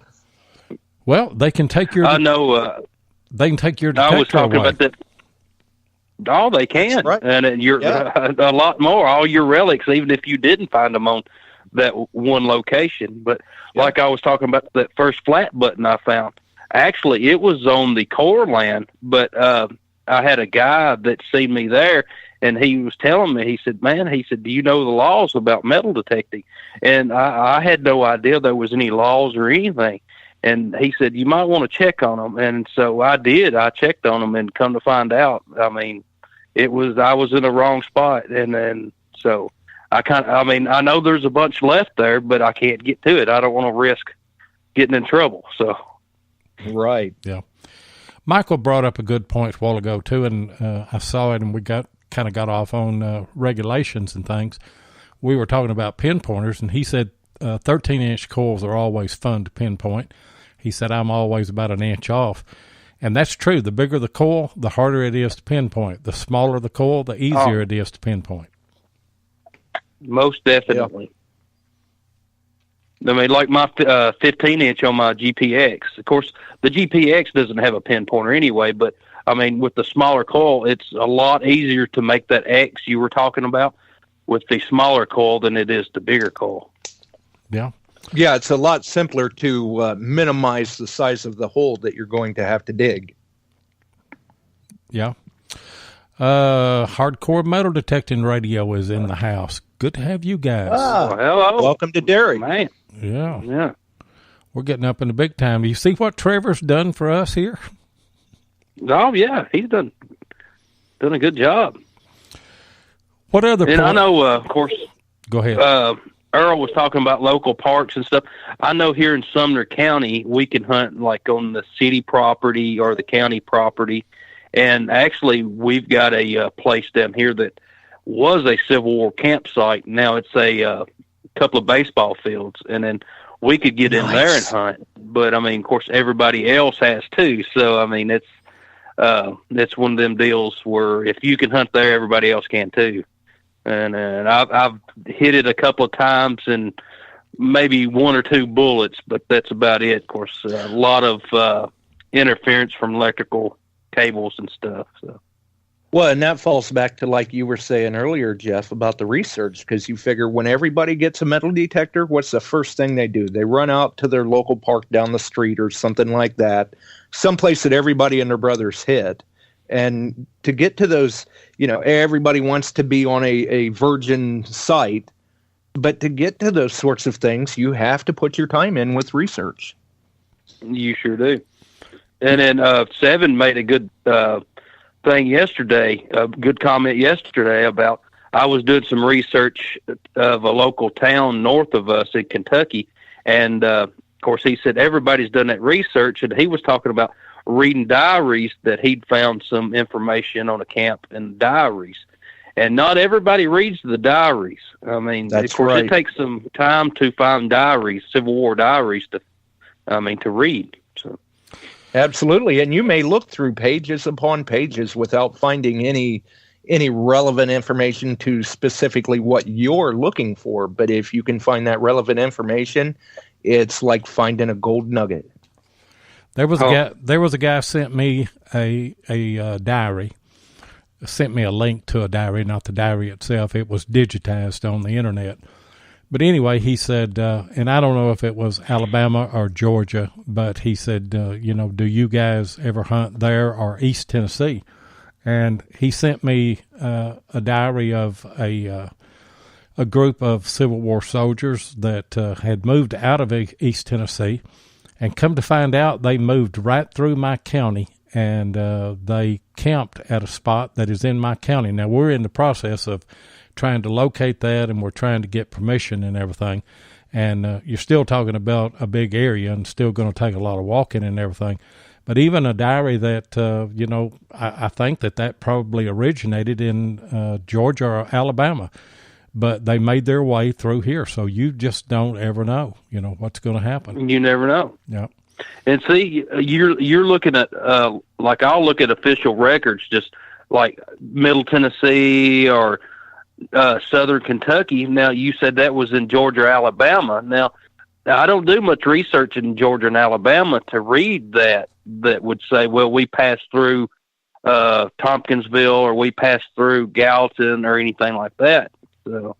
Well, they can take your... I know. They can take your detector I was talking away. about that. Oh, they can. Right. And you're a lot more. All your relics, even if you didn't find them on that one location. But like I was talking about that first flat button I found. Actually, it was on the Corps land, but I had a guy that seen me there, and he was telling me, he said, do you know the laws about metal detecting? And I had no idea there was any laws or anything. And he said, you might want to check on them. And so I did. I checked on them, and come to find out, I mean, I was in the wrong spot. And then so I know there's a bunch left there, but I can't get to it. I don't want to risk getting in trouble. So. Right. Yeah. Michael brought up a good point a while ago too, and I saw it, and we got off on regulations and things. We were talking about pinpointers, and he said 13-inch coils are always fun to pinpoint. He said I'm always about an inch off, and that's true. The bigger the coil, the harder it is to pinpoint. The smaller the coil, the easier it is to pinpoint. Most definitely. Yeah. I mean, like my 15-inch on my GPX. Of course, the GPX doesn't have a pinpointer anyway, but, I mean, with the smaller coil, it's a lot easier to make that X you were talking about with the smaller coil than it is the bigger coil. Yeah. Yeah, it's a lot simpler to minimize the size of the hole that you're going to have to dig. Yeah. Hardcore metal detecting radio is in the house. Good to have you guys. Hello. Welcome to Derek. Man. Yeah. We're getting up in the big time. You see what Trevor's done for us here? Oh, yeah. He's done a good job. What other And I know, of course, go ahead. Earl was talking about local parks and stuff. I know here in Sumner County, we can hunt like on the city property or the county property. And actually, we've got a place down here that was a Civil War campsite. Now it's a couple of baseball fields. And then we could get in there and hunt. But, I mean, of course, everybody else has too. So, I mean, it's one of them deals where if you can hunt there, everybody else can too. And I've hit it a couple of times and maybe one or two bullets, but that's about it. Of course, a lot of interference from electrical cables and stuff. So. Well, and that falls back to like you were saying earlier, Jeff, about the research, because you figure when everybody gets a metal detector, what's the first thing they do? They run out to their local park down the street or something like that, someplace that everybody and their brothers hit. And to get to those, everybody wants to be on a virgin site, but to get to those sorts of things, you have to put your time in with research. You sure do. And then Seven made a good thing yesterday, a good comment yesterday about I was doing some research of a local town north of us in Kentucky. And, of course, he said everybody's done that research, and he was talking about reading diaries that he'd found some information on a camp in diaries. And not everybody reads the diaries. I mean, That's of course, right. It takes some time to find diaries, Civil War diaries, to read. So. Absolutely. And you may look through pages upon pages without finding any relevant information to specifically what you're looking for. But if you can find that relevant information, it's like finding a gold nugget. There was a guy sent me a diary, sent me a link to a diary, not the diary itself. It was digitized on the internet. But anyway, he said, and I don't know if it was Alabama or Georgia, but he said, do you guys ever hunt there or East Tennessee? And he sent me a diary of a group of Civil War soldiers that had moved out of East Tennessee. And come to find out, they moved right through my county, and they camped at a spot that is in my county. Now, we're in the process of trying to locate that, and we're trying to get permission and everything. And you're still talking about a big area and still going to take a lot of walking and everything. But even a diary that, I think that probably originated in Georgia or Alabama. But they made their way through here, so you just don't ever know, what's going to happen. You never know. Yeah. And see, you're looking at like I'll look at official records, just like Middle Tennessee or Southern Kentucky. Now you said that was in Georgia, or Alabama. Now I don't do much research in Georgia and Alabama to read that would say, well, we passed through Tompkinsville or we passed through Gallatin or anything like that. So,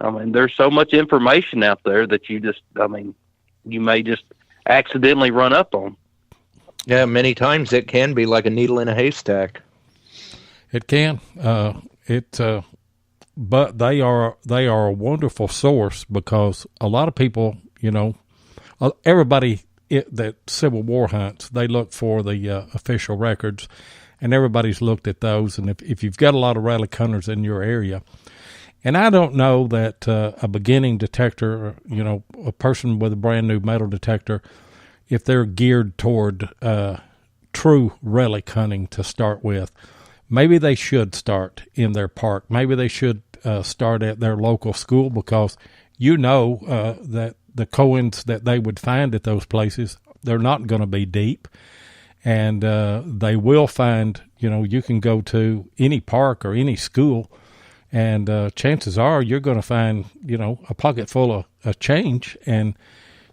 I mean, there's so much information out there that you may just accidentally run up on. Yeah, many times it can be like a needle in a haystack. It can. But they are a wonderful source because a lot of people, everybody that Civil War hunts, they look for the official records, and everybody's looked at those. And if you've got a lot of relic hunters in your area, and I don't know that a beginning detector, a person with a brand new metal detector, if they're geared toward true relic hunting to start with, maybe they should start in their park. Maybe they should start at their local school because that the coins that they would find at those places, they're not going to be deep. And they will find, you can go to any park or any school, and chances are you're going to find, a pocket full of change, and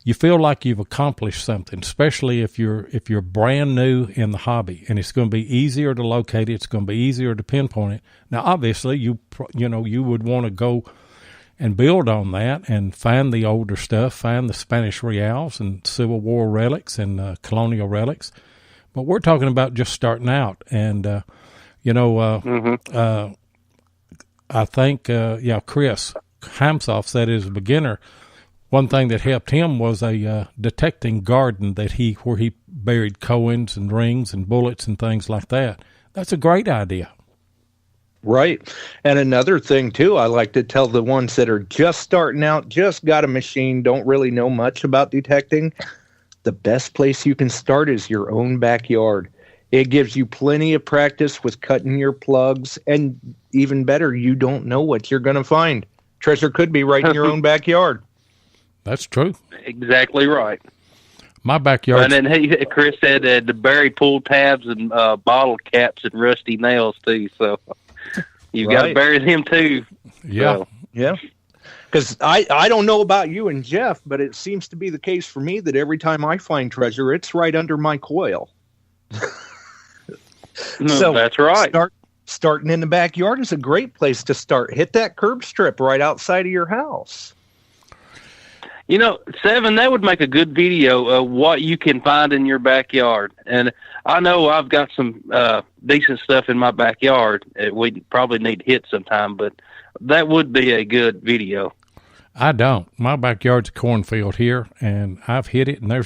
you feel like you've accomplished something, especially if you're brand new in the hobby, and it's going to be easier to locate it. It's going to be easier to pinpoint it. Now, obviously, you would want to go and build on that and find the older stuff, find the Spanish reals and Civil War relics and colonial relics. But we're talking about just starting out. And, I think, Chris Hamsoff said as a beginner, one thing that helped him was a detecting garden where he buried coins and rings and bullets and things like that. That's a great idea. Right. And another thing, too, I like to tell the ones that are just starting out, just got a machine, don't really know much about detecting, the best place you can start is your own backyard. It gives you plenty of practice with cutting your plugs, and even better, you don't know what you're going to find. Treasure could be right in your own backyard. That's true. Exactly right. My backyard. And then Chris said to bury pool tabs and bottle caps and rusty nails, too. So you got to bury them, too. Yeah. So. Yeah. Because I don't know about you and Jeff, but it seems to be the case for me that every time I find treasure, it's right under my coil. So that's right. Starting in the backyard is a great place to start. Hit that curb strip right outside of your house. Seven, that would make a good video of what you can find in your backyard. And I know I've got some decent stuff in my backyard. We probably need to hit sometime, but that would be a good video. I don't. My backyard's a cornfield here, and I've hit it, and other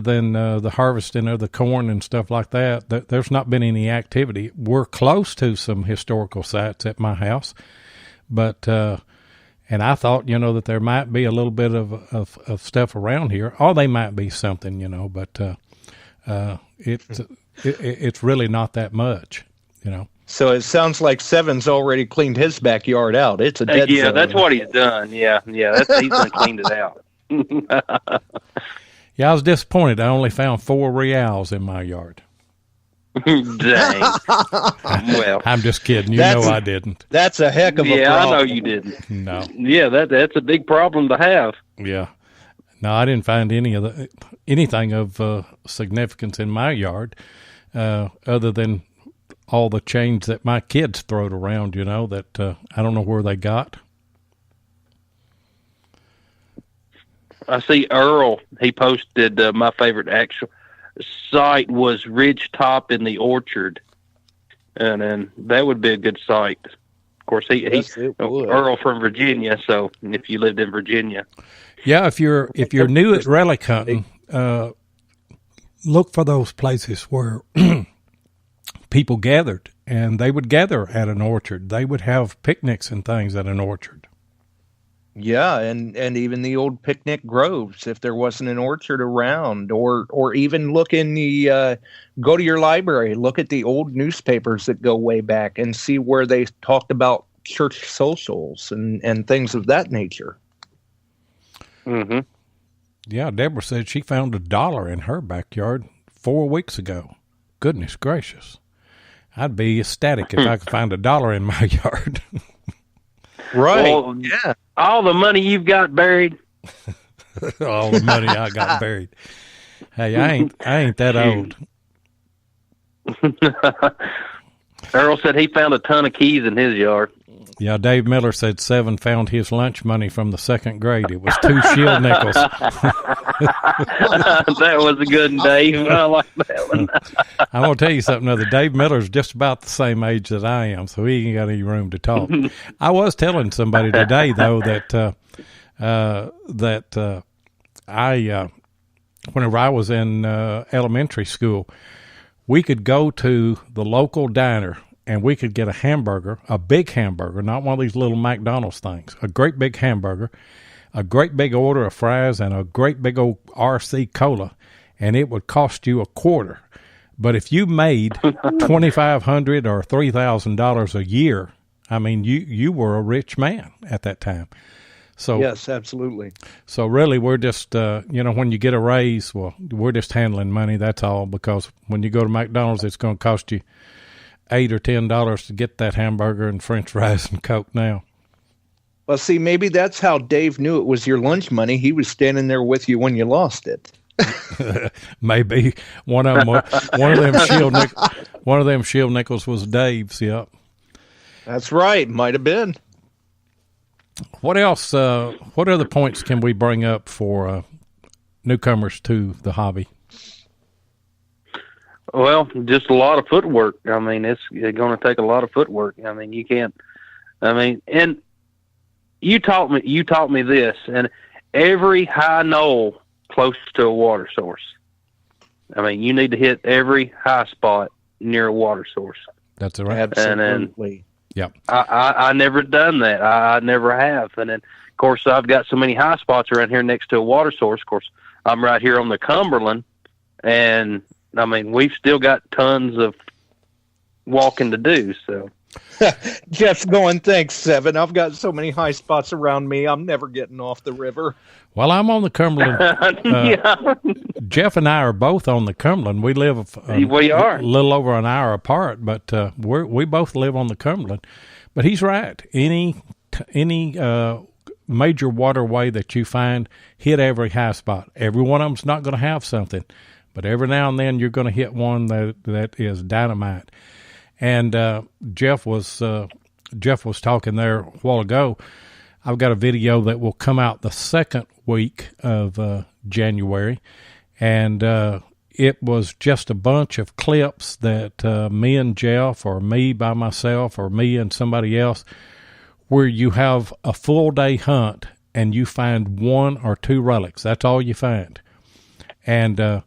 than the harvesting of the corn and stuff like that, there's not been any activity. We're close to some historical sites at my house, but and I thought, that there might be a little bit of stuff around here, or they might be something, but it's really not that much, So it sounds like Seven's already cleaned his backyard out. It's a dead zone. That's what he's done. Yeah, he's done cleaned it out. Yeah, I was disappointed. I only found 4 reals in my yard. Dang. Well, I'm just kidding. I didn't. That's a heck of a problem. Yeah, I know you didn't. No. Yeah, that's a big problem to have. Yeah. No, I didn't find anything of significance in my yard, other than all the change that my kids throwed around, that I don't know where they got. I see Earl, he posted my favorite actual site was Ridgetop in the Orchard. And then that would be a good site. Of course, he's Earl from Virginia, so if you lived in Virginia. Yeah, if you're new at relic hunting, look for those places where people gathered, and they would gather at an orchard. They would have picnics and things at an orchard. Yeah, and even the old picnic groves, if there wasn't an orchard around, or even look in the go to your library, look at the old newspapers that go way back and see where they talked about church socials and things of that nature. Mm-hmm. Yeah, Deborah said she found $1 in her backyard 4 weeks ago. Goodness gracious. I'd be ecstatic if I could find $1 in my yard. Right. Well, yeah. All the money you've got buried. All the money I got buried. Hey, I ain't that old. Earl said he found a ton of keys in his yard. Yeah, Dave Miller said Seven found his lunch money from the 2nd grade. It was 2 shield nickels. That was a good one, Dave. I like that one. I'm going to tell you something. Dave Miller's just about the same age that I am, so he ain't got any room to talk. I was telling somebody today, though, that whenever I was in elementary school, we could go to the local diner and we could get a hamburger, a big hamburger, not one of these little McDonald's things, a great big hamburger, a great big order of fries, and a great big old RC cola, and it would cost you $0.25. But if you made $2,500 or $3,000 a year, I mean, you were a rich man at that time. So yes, absolutely. So really, we're just, when you get a raise, well, we're just handling money. That's all, because when you go to McDonald's, it's going to cost you $8 or $10 to get that hamburger and French fries and Coke now. Well, see, maybe that's how Dave knew it was your lunch money. He was standing there with you when you lost it. Maybe one of them shield nickels was Dave's. Yep. That's right. Might have been. what else? What other points can we bring up for newcomers to the hobby? Well, just a lot of footwork. I mean, it's going to take a lot of footwork. I mean, you can't. I mean, and you taught me this. And every high knoll close to a water source. I mean, you need to hit every high spot near a water source. That's right. Absolutely. Yep. I never done that. I never have. And then, of course, I've got so many high spots around here next to a water source. Of course, I'm right here on the Cumberland, and I mean, we've still got tons of walking to do. So Jeff's going, thanks, Seven. I've got so many high spots around me. I'm never getting off the river. Well, I'm on the Cumberland. Yeah. Jeff and I are both on the Cumberland. We live we are a little over an hour apart, but we both live on the Cumberland. But he's right. Any major waterway that you find, hit every high spot. Every one of them's not going to have something, but every now and then you're going to hit one that is dynamite. And Jeff was talking there a while ago. I've got a video that will come out the second week of January, and it was just a bunch of clips that me and Jeff, or me by myself, or me and somebody else, where you have a full day hunt and you find one or two relics. That's all you find. And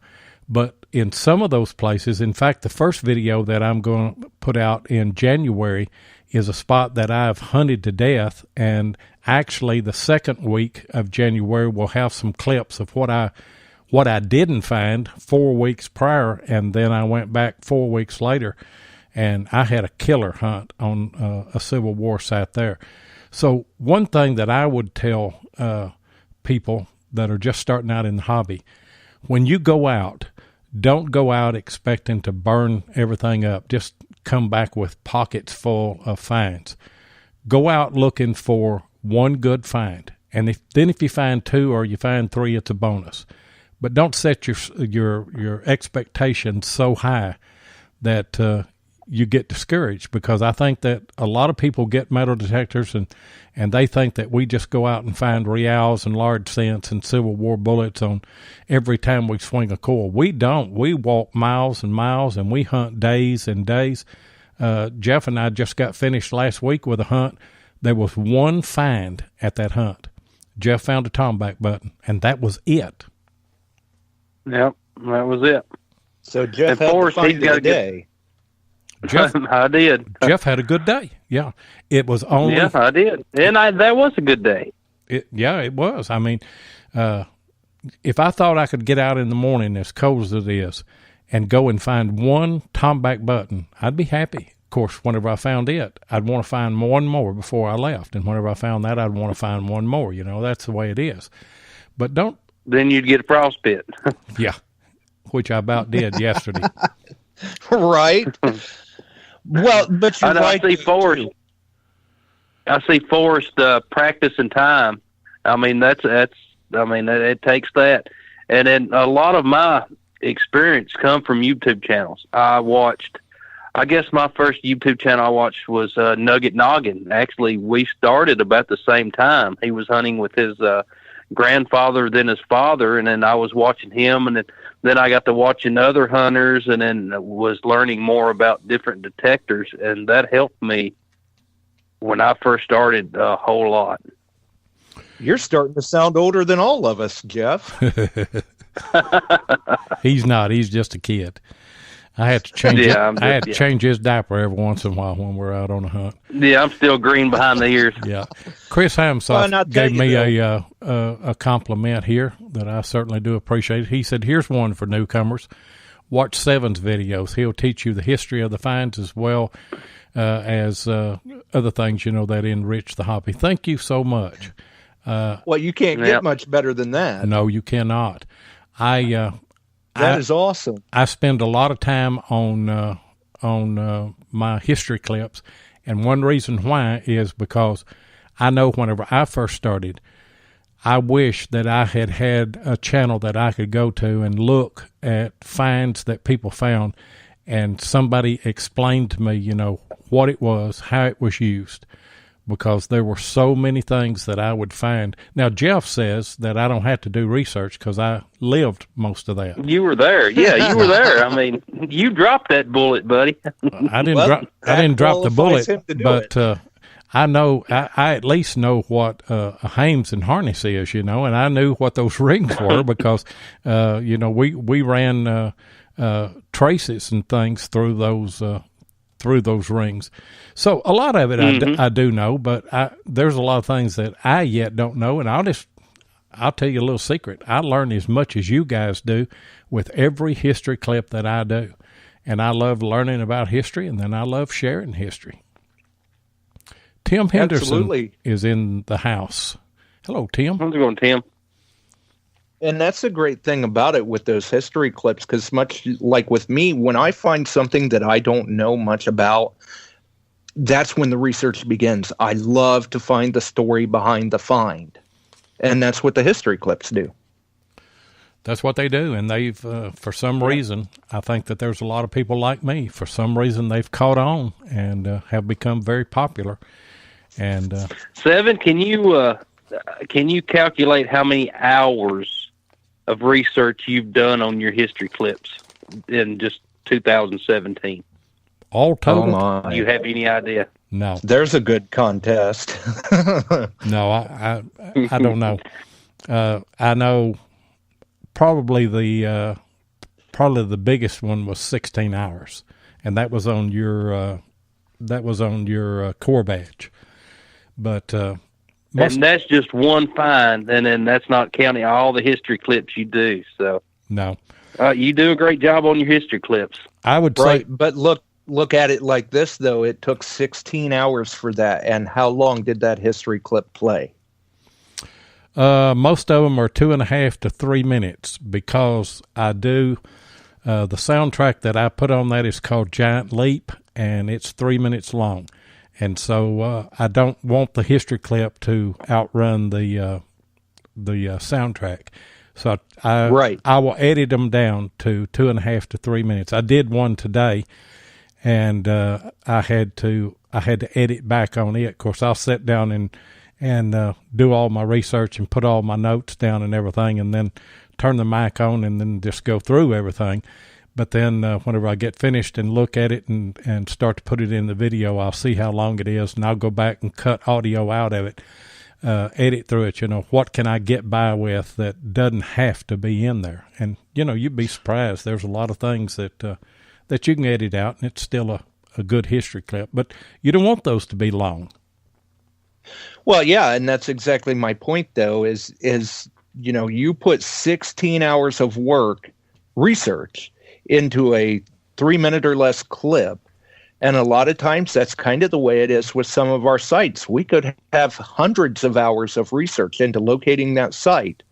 but in some of those places, in fact, the first video that I'm going to put out in January is a spot that I've hunted to death, and actually the second week of January will have some clips of what I didn't find 4 weeks prior, and then I went back 4 weeks later, and I had a killer hunt on a Civil War site there. So one thing that I would tell people that are just starting out in the hobby, when you go out, don't go out expecting to burn everything up. Just come back with pockets full of finds. Go out looking for one good find, and if you find two or you find three, it's a bonus. But don't set your expectations so high that you get discouraged, because I think that a lot of people get metal detectors and they think that we just go out and find reals and large cents and Civil War bullets on every time we swing a coil. We don't. We walk miles and miles, and we hunt days and days. Jeff and I just got finished last week with a hunt. There was one find at that hunt. Jeff found a tomback button, and that was it. Yep, that was it. So Jeff had to find it a day. Jeff, I did. Jeff had a good day. Yeah, it was only. Yeah, I did, and that was a good day. It was. I mean, if I thought I could get out in the morning as cold as it is and go and find one tomback button, I'd be happy. Of course, whenever I found it, I'd want to find one more before I left, and whenever I found that, I'd want to find one more. You know, that's the way it is. But don't. Then you'd get a frostbite. Yeah, which I about did yesterday. Right. Well, but you're right. I see Forrest practice and time. I mean, it takes that. And then a lot of my experience come from YouTube channels. I guess my first YouTube channel I watched was Nugget Noggin. Actually, we started about the same time. He was hunting with his grandfather, then his father, and then I was watching him, and then I got to watching other hunters, and then was learning more about different detectors, and that helped me when I first started a whole lot. You're starting to sound older than all of us, Jeff. He's not. He's just a kid. I had to change change his diaper every once in a while when we're out on a hunt. Yeah, I'm still green behind the ears. Yeah. Chris Hamsoff gave me a compliment here that I certainly do appreciate. He said, here's one for newcomers. Watch Seven's videos. He'll teach you the history of the finds as well as other things, that enrich the hobby. Thank you so much. Well, you can't get much better than that. No, you cannot. That is awesome. I spend a lot of time on my history clips, and one reason why is because I know whenever I first started, I wish that I had a channel that I could go to and look at finds that people found, and somebody explained to me, what it was, how it was used. because there were so many things that I would find. Now, Jeff says that I don't have to do research because I lived most of that. You were there. Yeah, you were there. I mean, you dropped that bullet, buddy. I didn't drop the bullet, but I know, I at least know what a Hames and harness is, and I knew what those rings were because, we ran traces and things through those rings. So a lot of it I do know, but there's a lot of things that I yet don't know, and I'll tell you a little secret. I learn as much as you guys do with every history clip that I do, and I love learning about history, and then I love sharing history. Tim Henderson is in the house. Hello, Tim. How's it going, Tim? And that's the great thing about it with those history clips, because much like with me, when I find something that I don't know much about, that's when the research begins. I love to find the story behind the find. And that's what the history clips do. That's what they do. And they've, for some reason, I think that there's a lot of people like me. For some reason, they've caught on and have become very popular. And Seven, can you calculate how many hours of research you've done on your history clips in just 2017? All total? Oh, do you have any idea? No. There's a good contest. No, I don't know. I know probably the biggest one was 16 hours, and that was on your core badge. But and that's just one find, and then that's not counting all the history clips you do. So no, you do a great job on your history clips. I would say, but look at it like this though. It took 16 hours for that, and how long did that history clip play? Most of them are 2.5 to 3 minutes because I do the soundtrack that I put on that is called Giant Leap, and it's 3 minutes long. And so I don't want the history clip to outrun the soundtrack. So I will edit them down to 2.5 to 3 minutes. I did one today, and I had to edit back on it. Of course, I'll sit down and do all my research and put all my notes down and everything, and then turn the mic on and then just go through everything. But then whenever I get finished and look at it and start to put it in the video, I'll see how long it is, and I'll go back and cut audio out of it, edit through it. What can I get by with that doesn't have to be in there? And, you'd be surprised. There's a lot of things that you can edit out, and it's still a good history clip. But you don't want those to be long. Well, yeah, and that's exactly my point, though, is you put 16 hours of work, research, into a 3-minute or less clip. And a lot of times that's kind of the way it is with some of our sites. We could have hundreds of hours of research into locating that site.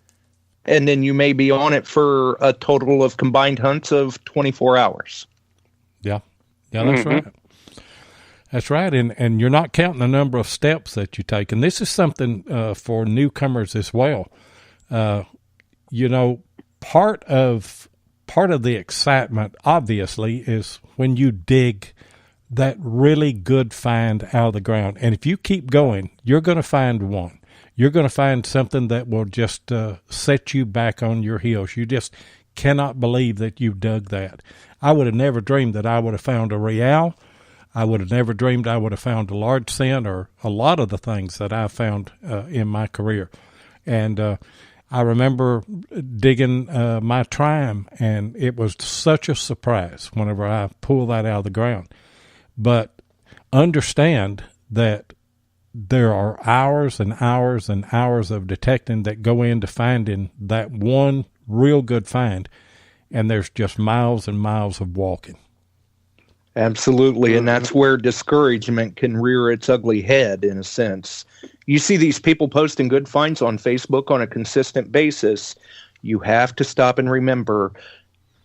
And then you may be on it for a total of combined hunts of 24 hours. Yeah, that's right. That's right. And you're not counting the number of steps that you take. And this is something for newcomers as well. Part of the excitement, obviously, is when you dig that really good find out of the ground. And if you keep going, you're going to find one. You're going to find something that will just set you back on your heels. You just cannot believe that you dug that. I would have never dreamed that I would have found a real. I would have never dreamed I would have found a large cent or a lot of the things that I found in my career. And I remember digging my Trime, and it was such a surprise whenever I pulled that out of the ground. But understand that there are hours and hours and hours of detecting that go into finding that one real good find, and there's just miles and miles of walking. Absolutely, and that's where discouragement can rear its ugly head, in a sense. You see these people posting good finds on Facebook on a consistent basis. You have to stop and remember,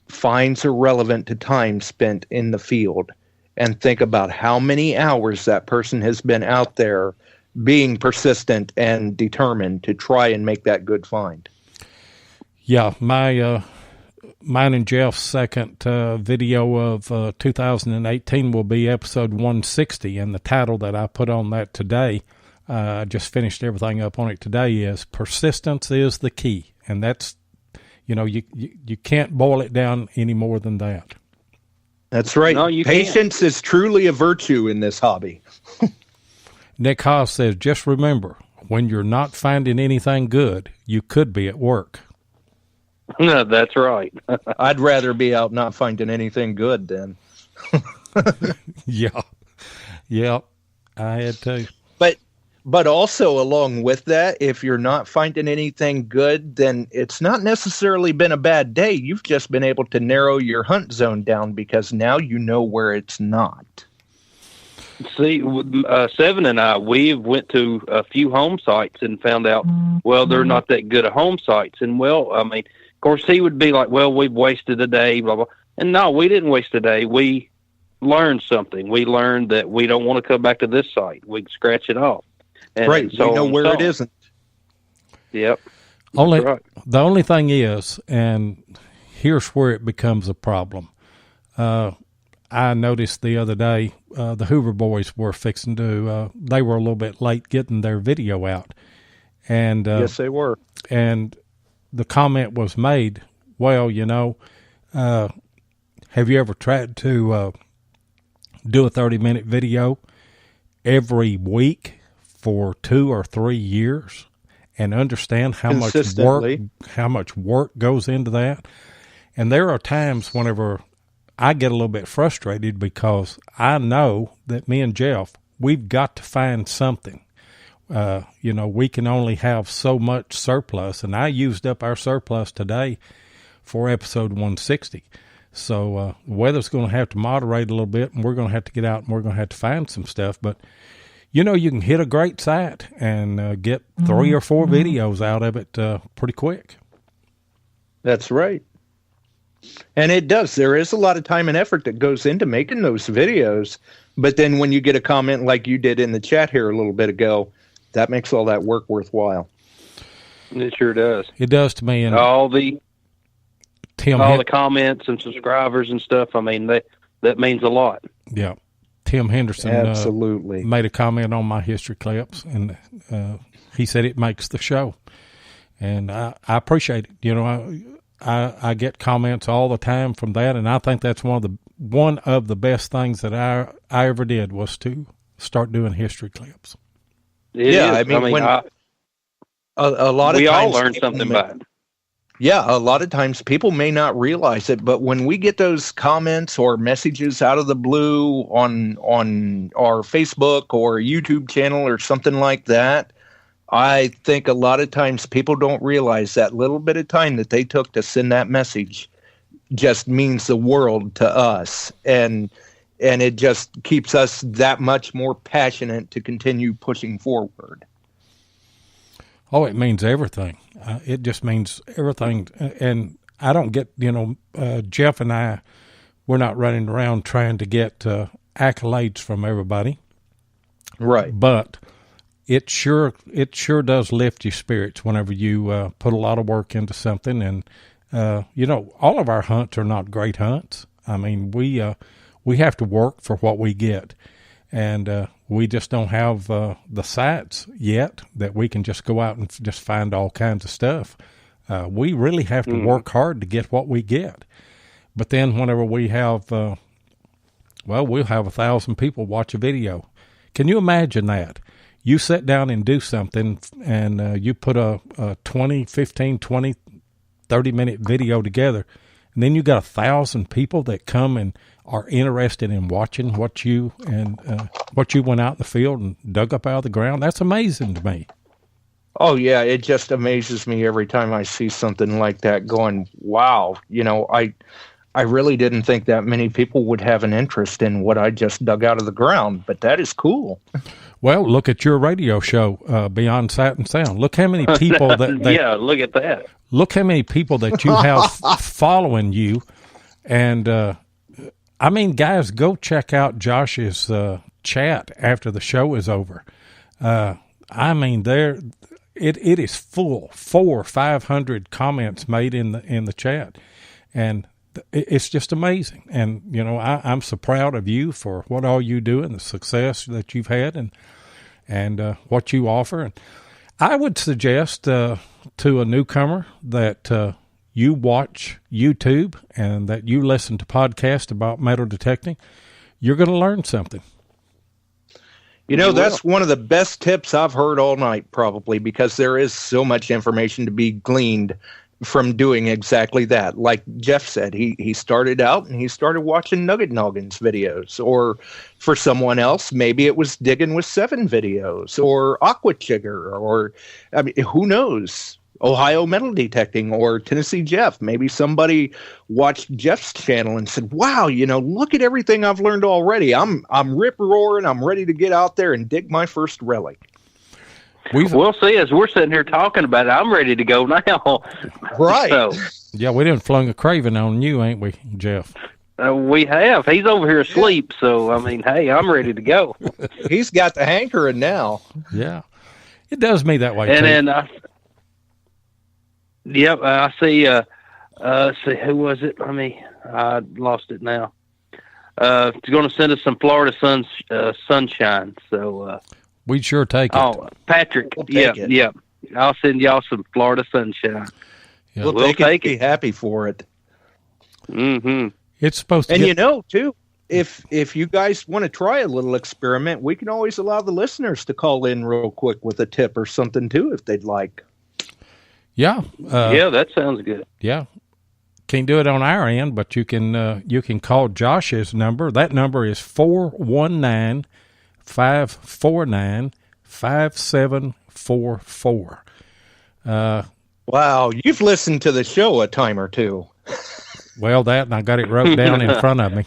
finds are relevant to time spent in the field. And think about how many hours that person has been out there being persistent and determined to try and make that good find. Yeah, mine and Jeff's second video of 2018 will be episode 160, and the title that I put on that today I just finished everything up on it today, is persistence is the key. And that's, you can't boil it down any more than that. That's right. No, you Patience can't. is truly a virtue in this hobby. Nick Haas says, just remember, when you're not finding anything good, you could be at work. No, that's right. I'd rather be out not finding anything good then. Yeah, I had to. But also along with that, if you're not finding anything good, then it's not necessarily been a bad day. You've just been able to narrow your hunt zone down because now you know where it's not. See, Seven and I, we went to a few home sites and found out, well, they're not that good at home sites. And, of course, he would be like, well, we've wasted a day, blah, blah. And no, we didn't waste a day. We learned something. We learned that we don't want to come back to this site. We can scratch it off. And right. so we know where it isn't. Yep. The only thing is, and here's where it becomes a problem. I noticed the other day, the Hoover boys were fixing to, they were a little bit late getting their video out. And yes, they were. And the comment was made, well, have you ever tried to do a 30-minute video every week for 2 or 3 years and understand how much work goes into that? And there are times whenever I get a little bit frustrated because I know that me and Jeff, we've got to find something. We can only have so much surplus, and I used up our surplus today for episode 160. So the weather's going to have to moderate a little bit, and we're going to have to get out and we're going to have to find some stuff. But, you can hit a great site and get 3 or 4 videos out of it pretty quick. That's right. And it does. There is a lot of time and effort that goes into making those videos. But then when you get a comment like you did in the chat here a little bit ago, that makes all that work worthwhile. It sure does. It does to me. And all the comments and subscribers and stuff, that means a lot. Yeah. Tim Henderson absolutely made a comment on my history clips, and he said it makes the show. And I appreciate it. I get comments all the time from that, and I think that's one of the best things that I ever did was to start doing history clips. A lot of we times all learn something by it. Yeah, a lot of times people may not realize it, but when we get those comments or messages out of the blue on our Facebook or YouTube channel or something like that, I think a lot of times people don't realize that little bit of time that they took to send that message just means the world to us. And it just keeps us that much more passionate to continue pushing forward. Oh, it means everything. It just means everything. And I don't get, Jeff and I, we're not running around trying to get accolades from everybody. Right. But it sure does lift your spirits whenever you put a lot of work into something. And, all of our hunts are not great hunts. We have to work for what we get. And we just don't have the sites yet that we can just go out and just find all kinds of stuff. We really have to work hard to get what we get. But then whenever we have, we'll have 1,000 people watch a video. Can you imagine that? You sit down and do something and you put a 20, 15, 20, 30-minute video together, and then you got 1,000 people that come and are interested in watching what you went out in the field and dug up out of the ground. That's amazing to me. Oh yeah, it just amazes me every time I see something like that going, wow, I really didn't think that many people would have an interest in what I just dug out of the ground, but that is cool. Well, look at your radio show, Beyond Sight and Sound. Look how many people yeah, look at that. Look how many people that you have following you. And, guys, go check out Josh's chat after the show is over. It is full, 400 or 500 comments made in the chat, and it's just amazing. And I'm so proud of you for what all you do and the success that you've had, and what you offer. And I would suggest to a newcomer that you watch YouTube and that you listen to podcasts about metal detecting. You're going to learn something. You know, that's one of the best tips I've heard all night, probably, because there is so much information to be gleaned from doing exactly that. Like Jeff said, he started out and he started watching Nugget Noggins videos, or for someone else, maybe it was Digging with 7 videos, or Aqua Chigger, or I mean, who knows? Ohio Metal Detecting, or Tennessee Jeff. Maybe somebody watched Jeff's channel and said, wow, you know, look at everything I've learned already. I'm rip roaring. I'm ready to get out there and dig my first relic. We'll see. As we're sitting here talking about it, I'm ready to go now. Right. So, yeah, we didn't flung a craving on you, ain't we, Jeff? we have. He's over here asleep, so, I mean, hey, I'm ready to go. He's got the hankering now. Yeah. It does me that way, and too. then, yep, I see, see, who was it? I lost it now. He's going to send us some Florida sunshine, so... we'd sure take it. Oh, Patrick, We'll take it. yeah. I'll send y'all some Florida sunshine. Yeah. We'll take it. Be happy for it. Mm-hmm. It's supposed to And get... you know, too, if you guys want to try a little experiment, we can always allow the listeners to call in real quick with a tip or something, too, if they'd like. Yeah. Yeah, that sounds good. Yeah. Can't do it on our end, but you can call Josh's number. That number is 419-549-5744. Wow, you've listened to the show a time or two. Well, that, and I got it wrote down in front of me.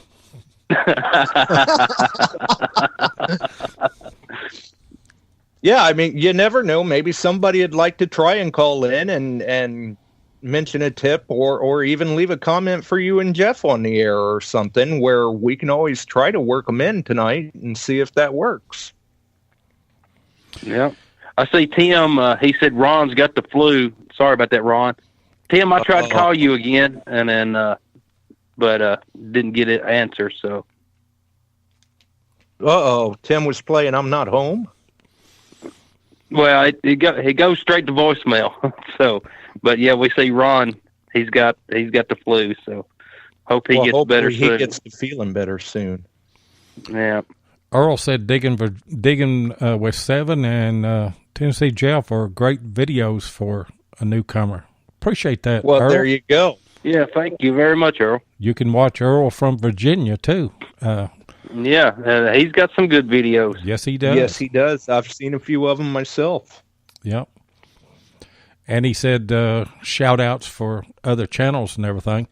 Yeah, I mean, you never know. Maybe somebody would like to try and call in and mention a tip, or even leave a comment for you and Jeff on the air or something, where we can always try to work them in tonight and see if that works. Yeah. I see Tim, he said Ron's got the flu. Sorry about that, Ron. Tim, I tried to call you again, and then, but didn't get an answer, so. Tim was playing I'm Not Home? Well, he goes straight to voicemail. So, but yeah, we see Ron. He's got the flu. So, hope he gets better soon. He gets to feeling better soon. Yeah. Earl said digging with 7 and Tennessee Jeff are great videos for a newcomer. Appreciate that. Well, Earl. there you go. Yeah, thank you very much, Earl. You can watch Earl from Virginia too. Yeah, he's got some good videos. Yes, he does. Yes, he does. I've seen a few of them myself. Yep. And he said shout outs for other channels and everything.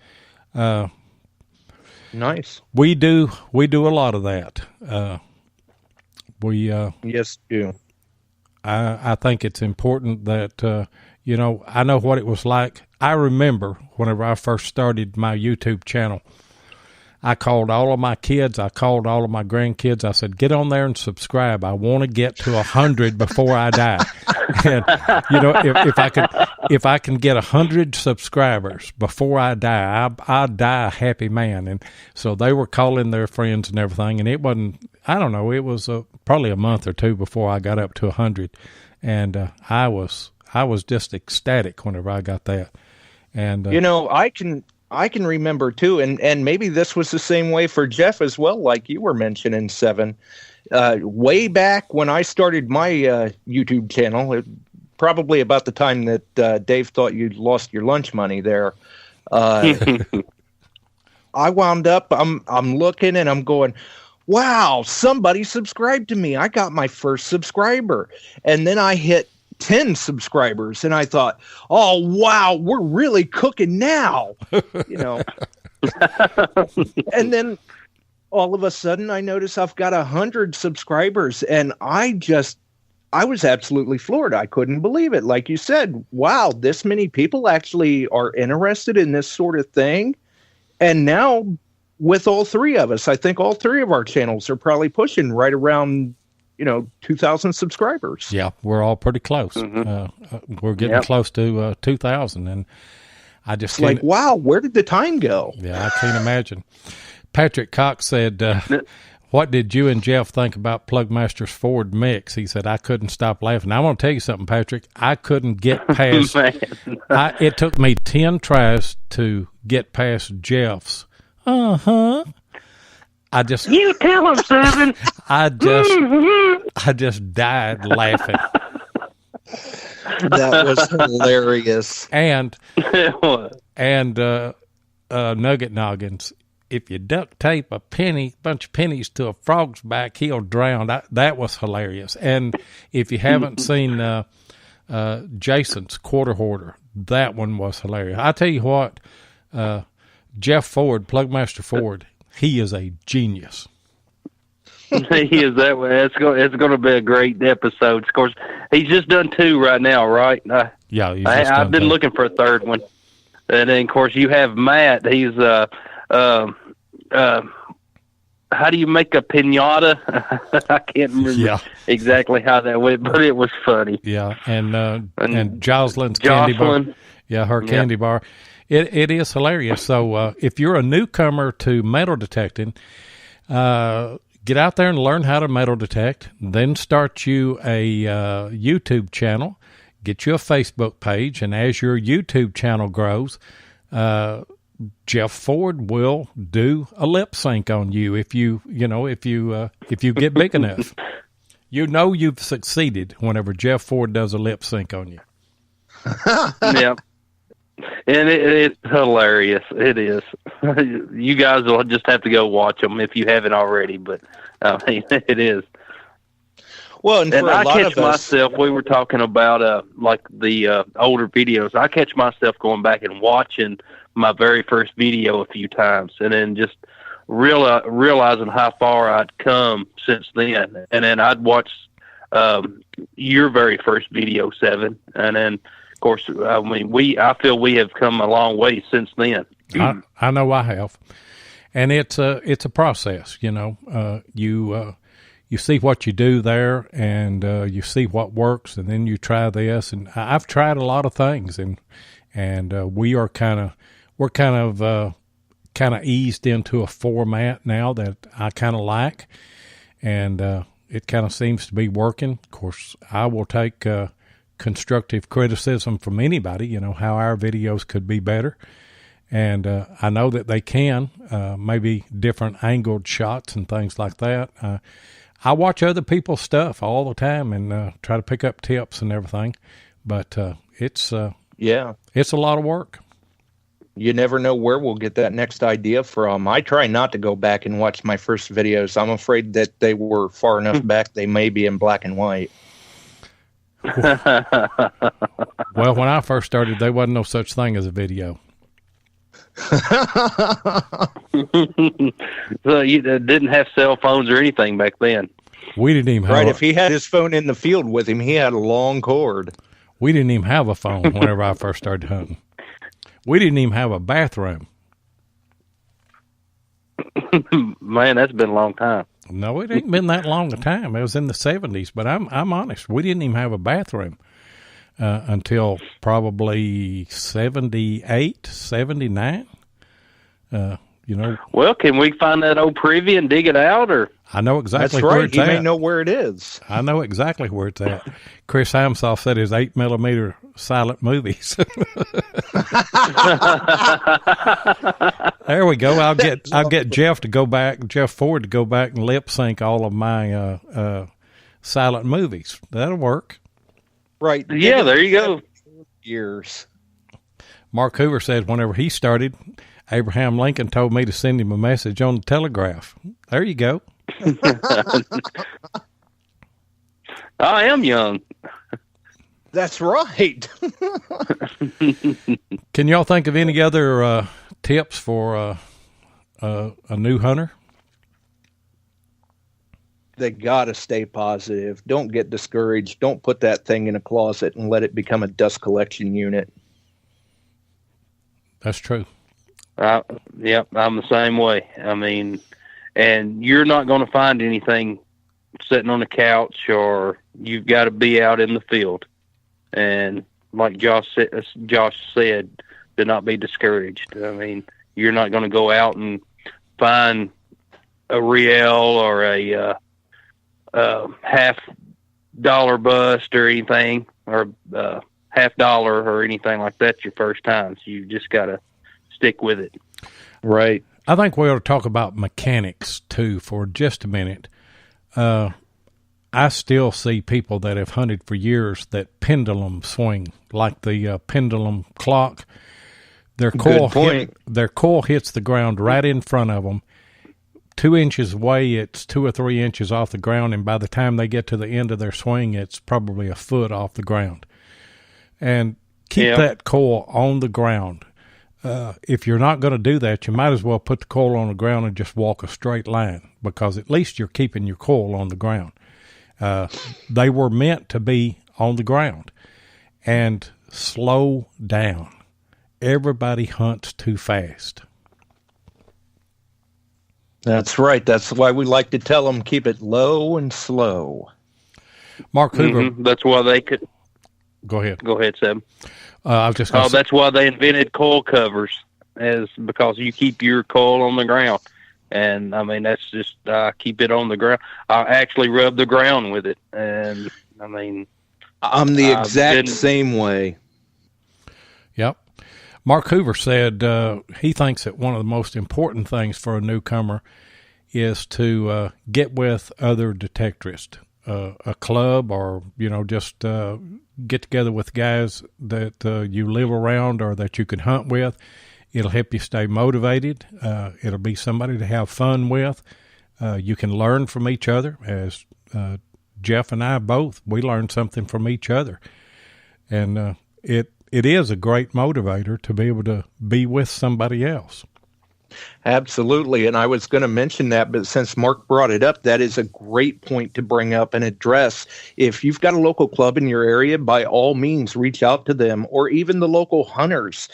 Nice. We do a lot of that. Yes, we do. I think it's important that I know what it was like. I remember whenever I first started my YouTube channel, I called all of my kids. I called all of my grandkids. I said, get on there and subscribe. I want to get to 100 before I die. And, if I can get 100 subscribers before I die, I'll die a happy man. And so they were calling their friends and everything. And it wasn't, I don't know, it was probably a month or two before I got up to 100. And I was just ecstatic whenever I got that. And I can remember too, and maybe this was the same way for Jeff as well, like you were mentioning, 7. Way back when I started my YouTube channel, probably about the time that Dave thought you'd lost your lunch money there, I wound up, I'm looking and I'm going, wow, somebody subscribed to me. I got my first subscriber. And then I hit 10 subscribers and I thought, oh wow, we're really cooking now. And then all of a sudden I notice I've got 100 subscribers, and I was absolutely floored. I couldn't believe it. Like you said, wow, this many people actually are interested in this sort of thing. And now with all 3 of us, I think all 3 of our channels are probably pushing right around 2,000 subscribers. Yeah, we're all pretty close. Mm-hmm. We're getting close to 2,000, and I just like, wow, where did the time go? Yeah, I can't imagine. Patrick Cox said, what did you and Jeff think about Plugmaster's Ford mix? He said, I couldn't stop laughing. Now, I want to tell you something, Patrick. I couldn't get past. It took me 10 tries to get past Jeff's. You tell him, Seven. I just died laughing. That was hilarious. And Nugget Noggins, if you duct tape a bunch of pennies to a frog's back, he'll drown. That was hilarious. And if you haven't seen Jason's Quarter Hoarder, that one was hilarious. I tell you what, Jeff Ford, Plugmaster Ford, he is a genius. He is that way. It's going to be a great episode. Of course, he's just done 2 right now, right? Yeah, I've been looking for a 3rd one. And then, of course, you have Matt. He's how do you make a pinata? I can't remember exactly how that went, but it was funny. Yeah, and Jocelyn's candy bar. Yeah, her candy bar. It is hilarious. So if you're a newcomer to metal detecting, get out there and learn how to metal detect. Then start you a YouTube channel. Get you a Facebook page, and as your YouTube channel grows, Jeff Ford will do a lip sync on you if you get big enough. You've succeeded whenever Jeff Ford does a lip sync on you. Yeah. And it's hilarious. It is. You guys will just have to go watch them if you haven't already, but I mean, it is. Well, and for I a lot catch of us, myself, we were talking about like the older videos. I catch myself going back and watching my very first video a few times, and then just realizing how far I'd come since then. And then I'd watch your very first video, Seven, and then of course, I mean, I feel we have come a long way since then. I know I have, and it's a process. You see what you do there, and you see what works, and then you try this. And I've tried a lot of things, and we're kind of eased into a format now that I kind of like, and it kind of seems to be working. Of course, I will take constructive criticism from anybody. How our videos could be better, and I know that they can. Maybe different angled shots and things like that. I watch other people's stuff all the time and try to pick up tips and everything, but it's a lot of work. You never know where we'll get that next idea from. I try not to go back and watch my first videos. I'm afraid that they were far enough back they may be in black and white. Well, when I first started, there wasn't no such thing as a video. So you didn't have cell phones or anything back then. We didn't even have right. If he had his phone in the field with him, he had a long cord. We didn't even have a phone whenever I first started hunting. We didn't even have a bathroom. Man, that's been a long time. No, it ain't been that long a time. It was in the 70s, but I'm honest. We didn't even have a bathroom until probably 78, 79. Well, can we find that old privy and dig it out, or? I know exactly That's right. where it's at. You may know where it is. I know exactly where it's at. Chris Hamsoff said his 8mm silent movies. There we go. I'll get Jeff Ford to go back and lip sync all of my silent movies. That'll work. Right. Yeah, there you go. Years. Mark Hoover said whenever he started, Abraham Lincoln told me to send him a message on the telegraph. There you go. I am young. That's right. Can y'all think of any other tips for a new hunter? They got to stay positive. Don't get discouraged. Don't put that thing in a closet and let it become a dust collection unit. That's true. Yep, I'm the same way. I mean, and you're not going to find anything sitting on the couch, or you've got to be out in the field. And like Josh said, do not be discouraged. I mean, you're not going to go out and find real or a $50 bust or anything, or $50 or anything like that your first time. So you just got to stick with it. Right. I think we ought to talk about mechanics too for just a minute. I still see people that have hunted for years that pendulum swing, like the pendulum clock. Their coil hits the ground right in front of them. 2 inches away, it's 2 or 3 inches off the ground, and by the time they get to the end of their swing, it's probably a foot off the ground. And keep that coil on the ground. If you're not going to do that, you might as well put the coil on the ground and just walk a straight line, because at least you're keeping your coil on the ground. They were meant to be on the ground. And slow down. Everybody hunts too fast. That's right. That's why we like to tell them, keep it low and slow. Mark Hoover. Mm-hmm. That's why they could. Go ahead. Go ahead, Sam. I was just. That's why they invented coil covers, because you keep your coil on the ground. And I mean, that's just keep it on the ground. I actually rub the ground with it, and I mean, I'm the exact same way. Yep. Mark Hoover said he thinks that one of the most important things for a newcomer is to get with other detectorists, a club, or just get together with guys that you live around or that you can hunt with. It'll help you stay motivated. It'll be somebody to have fun with. You can learn from each other, as Jeff and I both. We learn something from each other, and it is a great motivator to be able to be with somebody else. Absolutely. And I was going to mention that, but since Mark brought it up, that is a great point to bring up and address. If you've got a local club in your area, by all means, reach out to them, or even the local hunters,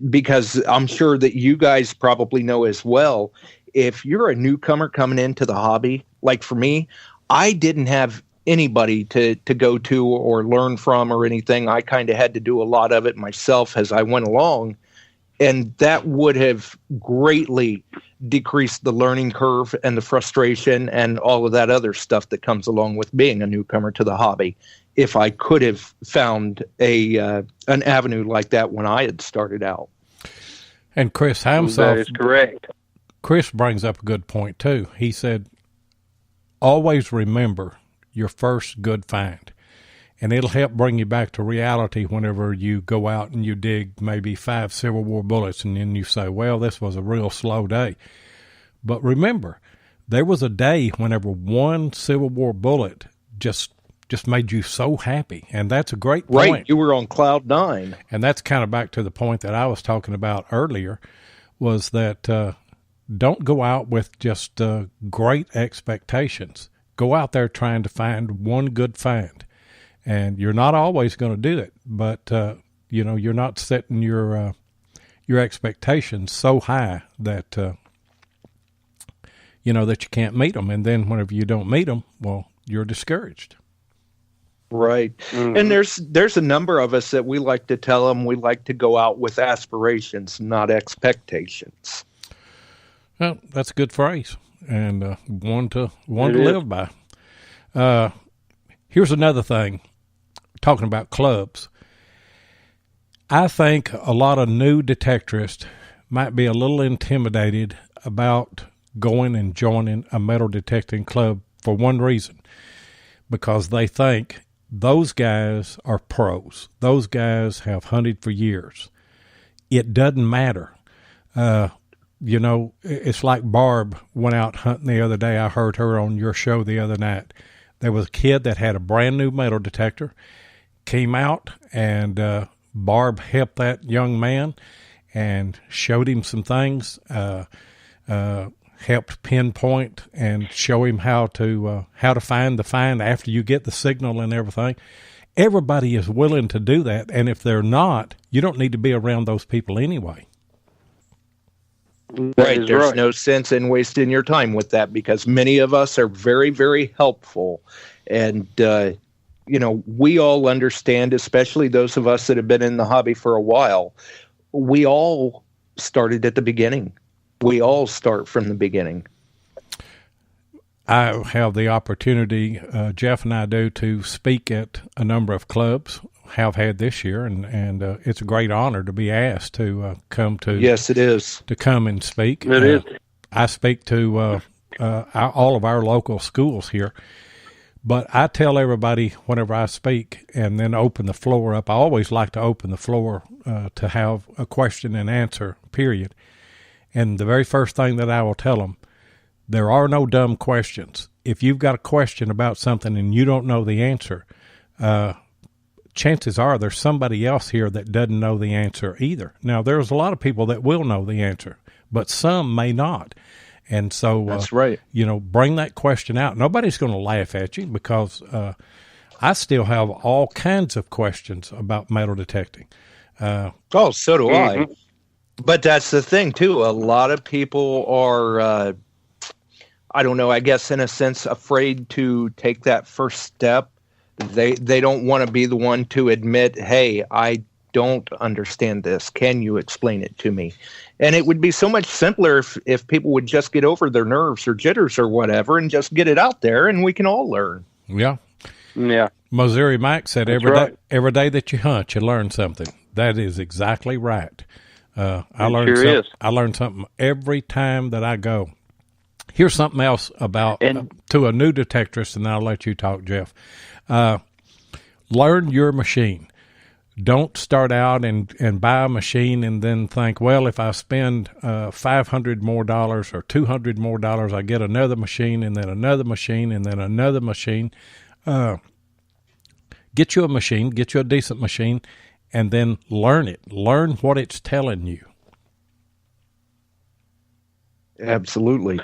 because I'm sure that you guys probably know as well, if you're a newcomer coming into the hobby, like for me, I didn't have anybody to go to or learn from or anything. I kind of had to do a lot of it myself as I went along. And that would have greatly decreased the learning curve and the frustration and all of that other stuff that comes along with being a newcomer to the hobby, if I could have found an avenue like that when I had started out. And Chris Hamsoff, that is correct. Chris brings up a good point too. He said, always remember your first good find. And it'll help bring you back to reality whenever you go out and you dig maybe 5 Civil War bullets, and then you say, well, this was a real slow day. But remember, there was a day whenever one Civil War bullet just made you so happy. And that's a great point. Right, you were on cloud 9. And that's kind of back to the point that I was talking about earlier, was that don't go out with just great expectations. Go out there trying to find one good find. And you're not always going to do it, but you're not setting your expectations so high that that you can't meet them. And then whenever you don't meet them, well, you're discouraged. Right. Mm-hmm. And there's a number of us that we like to tell them we like to go out with aspirations, not expectations. Well, that's a good phrase, and one to live by. Here's another thing. Talking about clubs, I think a lot of new detectorists might be a little intimidated about going and joining a metal detecting club for one reason, because they think those guys are pros. Those guys have hunted for years. It doesn't matter. It's like Barb went out hunting the other day. I heard her on your show the other night. There was a kid that had a brand new metal detector, came out, and Barb helped that young man and showed him some things, helped pinpoint and show him how to find the find after you get the signal and everything. Everybody is willing to do that, and if they're not, you don't need to be around those people anyway. Right. There's no sense in wasting your time with that, because many of us are very, very helpful. And, we all understand, especially those of us that have been in the hobby for a while, we all started at the beginning. We all start from the beginning. I have the opportunity, Jeff and I do, to speak at a number of clubs, have had this year, and it's a great honor to be asked to come to. Yes, it is. To come and speak. It is. I speak to all of our local schools here, but I tell everybody whenever I speak and then open the floor up, I always like to open the floor to have a question and answer, period. And the very first thing that I will tell them, there are no dumb questions. If you've got a question about something and you don't know the answer, chances are there's somebody else here that doesn't know the answer either. Now, there's a lot of people that will know the answer, but some may not. And so, that's right. Bring that question out. Nobody's going to laugh at you because I still have all kinds of questions about metal detecting. So do I. But that's the thing, too. A lot of people are, I don't know, I guess in a sense, afraid to take that first step. They don't want to be the one to admit, hey, I don't understand this. Can you explain it to me? And it would be so much simpler if people would just get over their nerves or jitters or whatever and just get it out there and we can all learn. Yeah. Yeah. Missouri Mike said every day that you hunt, you learn something. That is exactly right. I learn something every time that I go. Here's something else about to a new detectorist, and I'll let you talk, Jeff. Learn your machine. Don't start out and buy a machine and then think, well, if I spend $500 more or $200 more, I get another machine and then another machine and then another machine. Get you a machine, get you a decent machine, and then learn it. Learn what it's telling you. Absolutely.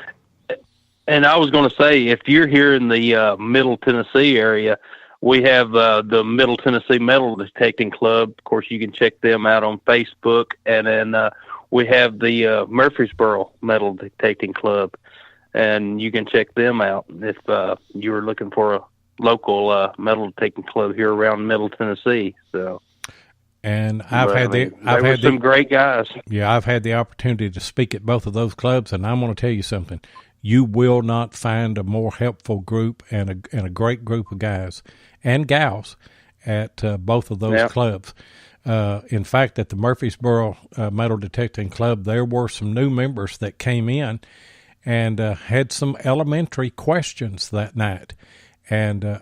And I was going to say, if you're here in the Middle Tennessee area, we have the Middle Tennessee Metal Detecting Club. Of course, you can check them out on Facebook. And then we have the Murfreesboro Metal Detecting Club, and you can check them out if you were looking for a local metal detecting club here around Middle Tennessee. So. And I've had some great guys. Yeah, I've had the opportunity to speak at both of those clubs, and I'm going to tell you something. You will not find a more helpful group and a great group of guys and gals at both of those clubs. In fact, at the Murfreesboro Metal Detecting Club, there were some new members that came in and had some elementary questions that night. And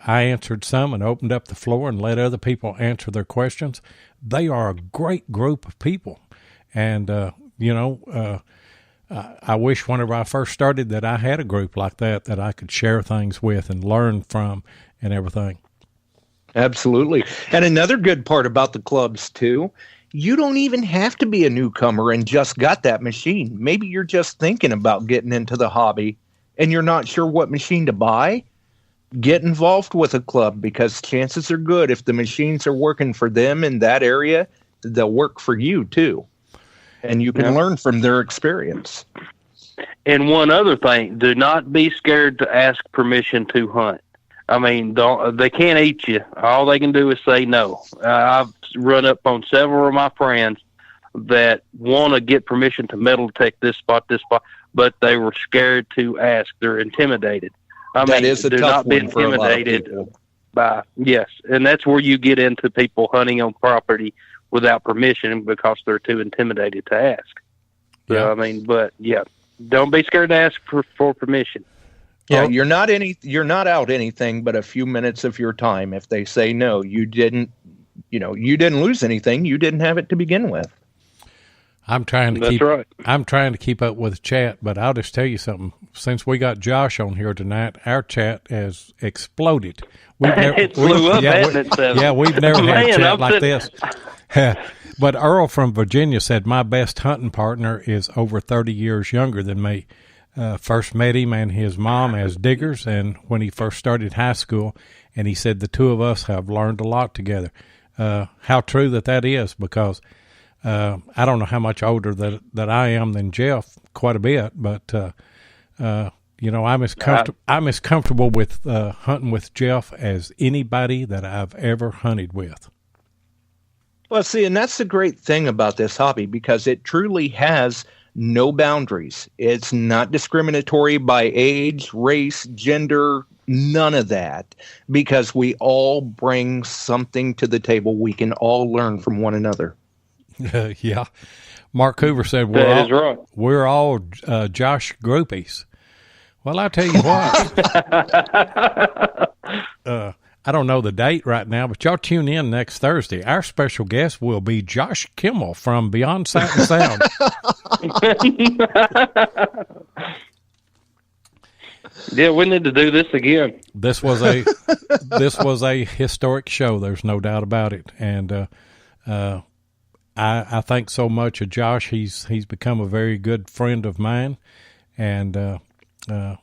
I answered some and opened up the floor and let other people answer their questions. They are a great group of people. And, I wish whenever I first started that I had a group like that I could share things with and learn from and everything. Absolutely. And another good part about the clubs, too, you don't even have to be a newcomer and just got that machine. Maybe you're just thinking about getting into the hobby and you're not sure what machine to buy. Get involved with a club because chances are good if the machines are working for them in that area, they'll work for you too. And you can learn from their experience. And one other thing, do not be scared to ask permission to hunt. I mean, they can't eat you. All they can do is say no. I've run up on several of my friends that want to get permission to metal detect this spot, but they were scared to ask. They're intimidated. That is a do tough not be one for a lot of intimidated people. Yes, and that's where you get into people hunting on property without permission because they're too intimidated to ask. So, don't be scared to ask for permission. Yeah, you're not out anything but a few minutes of your time. If they say no, you didn't lose anything. You didn't have it to begin with. I'm trying to keep up with the chat, but I'll just tell you something. Since we got Josh on here tonight, our chat has exploded. It blew up, hasn't it? Yeah, we've never had a chat like this. But Earl from Virginia said, my best hunting partner is over 30 years younger than me. First met him and his mom as diggers, and when he first started high school, and he said the two of us have learned a lot together. How true that is, because I don't know how much older that I am than Jeff, quite a bit, but I'm as comfortable with hunting with Jeff as anybody that I've ever hunted with. Well, see, and that's the great thing about this hobby, because it truly has no boundaries. It's not discriminatory by age, race, gender, none of that, because we all bring something to the table. We can all learn from one another. Yeah. Mark Hoover said we're all Josh groupies. Well, I'll tell you what. I don't know the date right now, but y'all tune in next Thursday. Our special guest will be Josh Kimmel from Beyond Sight and Sound. Yeah, we need to do this again. This was a historic show. There's no doubt about it. And I think so much of Josh. He's become a very good friend of mine, and I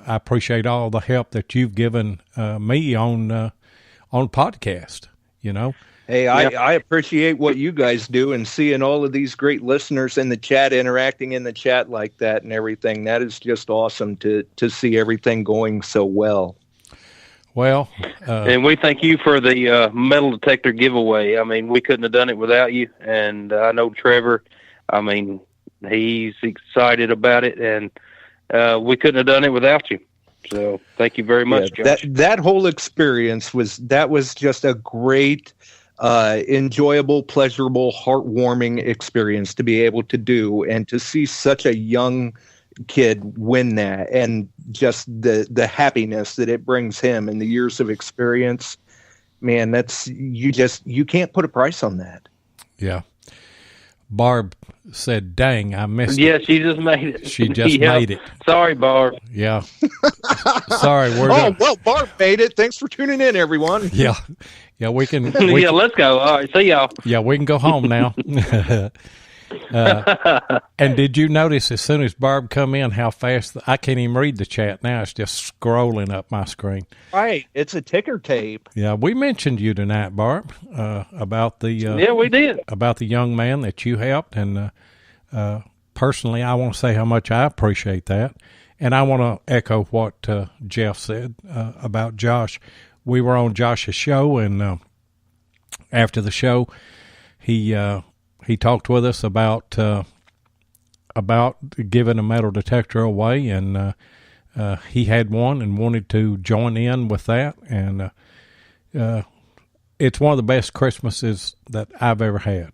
appreciate all the help that you've given me on podcast. Hey, I appreciate what you guys do, and seeing all of these great listeners in the chat, interacting in the chat like that and everything. That is just awesome to see everything going so well. Well, and we thank you for the metal detector giveaway. I mean, we couldn't have done it without you. And I know Trevor, I mean, he's excited about it, and we couldn't have done it without you. So thank you very much, Josh. That whole experience was just a great, enjoyable, pleasurable, heartwarming experience to be able to do, and to see such a young kid win that, and just the happiness that it brings him and the years of experience. Man, you can't put a price on that. Yeah. Barb said, "Dang, I missed it." Yeah, she just made it. She just made it. Sorry, Barb. Yeah. Sorry. Well, Barb made it. Thanks for tuning in, everyone. Yeah. Yeah, we can. Let's go. All right, see y'all. Yeah, we can go home now. And did you notice as soon as Barb come in how fast I can't even read the chat now? It's just scrolling up my screen. Right, it's a ticker tape. Yeah, we mentioned you tonight, Barb, about the yeah, we did, about the young man that you helped, and personally, I want to say how much I appreciate that, and I want to echo what Jeff said about Josh. We were on Josh's show, and after the show, he talked with us about giving a metal detector away, and he had one and wanted to join in with that. And it's one of the best Christmases that I've ever had,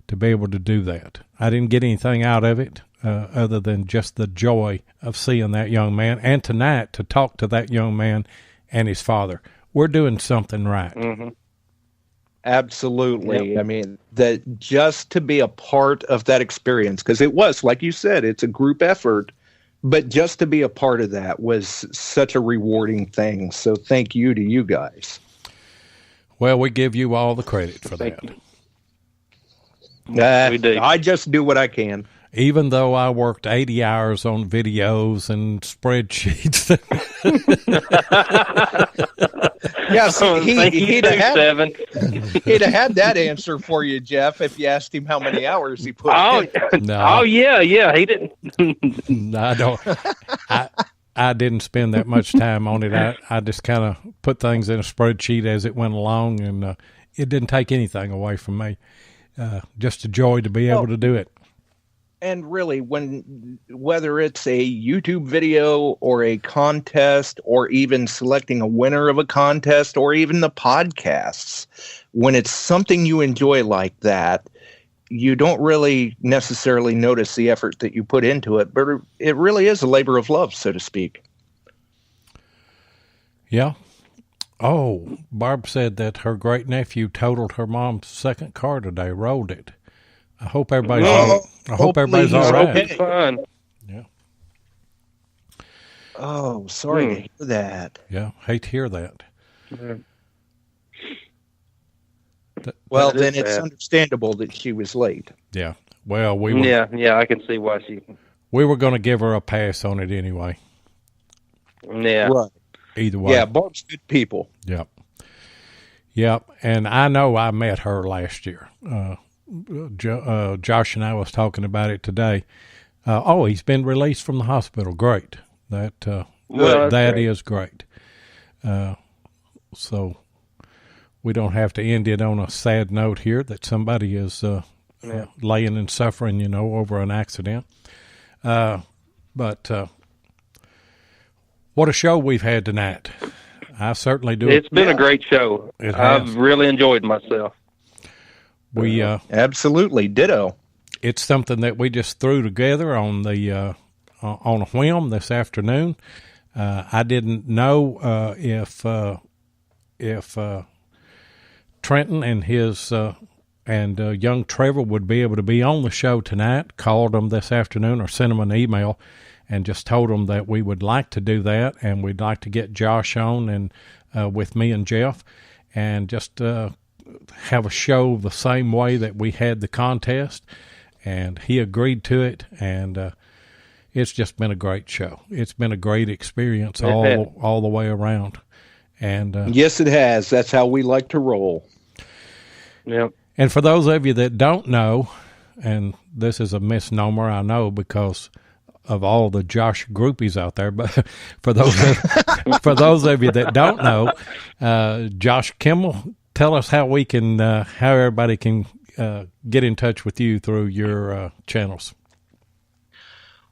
to be able to do that. I didn't get anything out of it other than just the joy of seeing that young man, and tonight to talk to that young man and his father. We're doing something right. Mm-hmm. Absolutely. Yep. I mean, that just to be a part of that experience, because it was, like you said, it's a group effort, but just to be a part of that was such a rewarding thing. So thank you to you guys. Well, we give you all the credit for that. We do. I just do what I can. Even though I worked 80 hours on videos and spreadsheets. Yes, he'd have had that answer for you, Jeff, if you asked him how many hours he put in. No. Oh, yeah, he didn't. No, I didn't spend that much time on it. I just kind of put things in a spreadsheet as it went along, and it didn't take anything away from me. Just a joy to be able to do it. And really, whether it's a YouTube video or a contest, or even selecting a winner of a contest, or even the podcasts, when it's something you enjoy like that, you don't really necessarily notice the effort that you put into it, but it really is a labor of love, so to speak. Yeah. Oh, Barb said that her great nephew totaled her mom's second car today, rolled it. I hope everybody's all right. Okay. Fine. Yeah. Oh, sorry to hear that. Yeah, hate to hear that. Yeah. Well, then it's understandable that she was late. Yeah. Well, we were. Yeah, I can see why she. We were going to give her a pass on it anyway. Yeah. Right. Either way. Yeah, Barb's good people. Yep. Yep. And I know I met her last year. Josh and I was talking about it today. He's been released from the hospital. Great. That is great. So we don't have to end it on a sad note here that somebody is laying and suffering, over an accident. But what a show we've had tonight. I certainly do. It's been a great show. I've really enjoyed myself. We absolutely ditto. It's something that we just threw together on the on a whim this afternoon. I didn't know if Trenton and his and young Trevor would be able to be on the show tonight. Called them this afternoon or sent them an email and just told them that we would like to do that, and we'd like to get Josh on and with me and Jeff, and just have a show the same way that we had the contest. And he agreed to it, and it's just been a great show. It's been a great experience all the way around. And yes, it has. That's how we like to roll. Yeah. And for those of you that don't know, and this is a misnomer, I know, because of all the Josh groupies out there, but for those of you that don't know, Josh Kimmel, tell us how we can, how everybody can get in touch with you through your channels.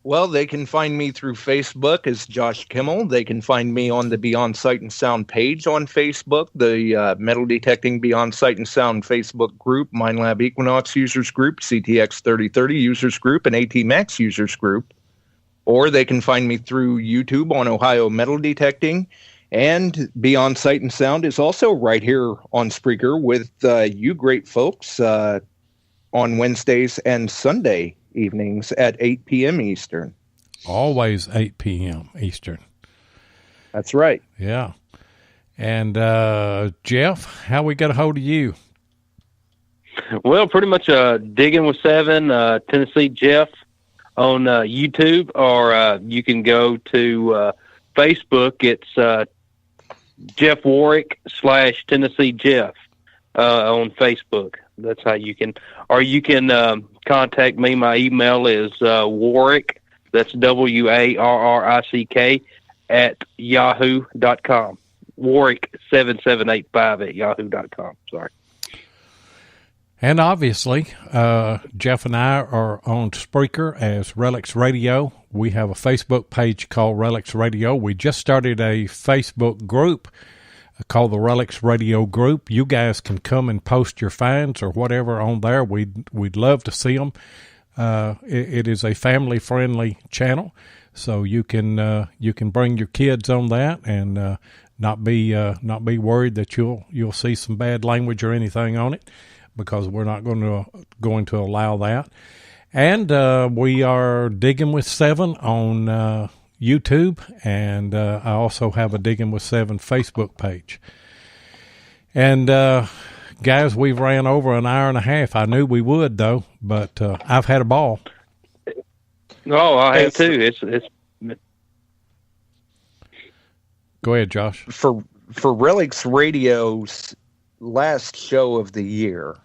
Well, they can find me through Facebook as Josh Kimmel. They can find me on the Beyond Sight and Sound page on Facebook, the Metal Detecting Beyond Sight and Sound Facebook group, Minelab Equinox Users Group, CTX 3030 Users Group, and AT Max Users Group. Or they can find me through YouTube on Ohio Metal Detecting. And Beyond Sight and Sound is also right here on Spreaker with you great folks on Wednesdays and Sunday evenings at 8 p.m. Eastern. Always 8 p.m. Eastern. That's right. Yeah. And Jeff, how we get a hold of you? Well, pretty much Digging with Seven, Tennessee Jeff on YouTube, or you can go to Facebook. It's Jeff Warwick / Tennessee Jeff on Facebook. That's how you can, or you can contact me. My email is Warwick, that's WARRICK, at yahoo.com. Warwick7785 at yahoo.com. Sorry. And obviously, Jeff and I are on Spreaker as Relics Radio. We have a Facebook page called Relics Radio. We just started a Facebook group called the Relics Radio Group. You guys can come and post your finds or whatever on there. We'd love to see them. It is a family-friendly channel, so you can bring your kids on that and not be worried that you'll see some bad language or anything on it, because we're not going to allow that. And we are Digging with Seven on YouTube, and I also have a Digging with Seven Facebook page. And guys, we've ran over an hour and a half. I knew we would, though, but I've had a ball. Oh, I have too. It's Go ahead, Josh. For Relics Radio's last show of the year,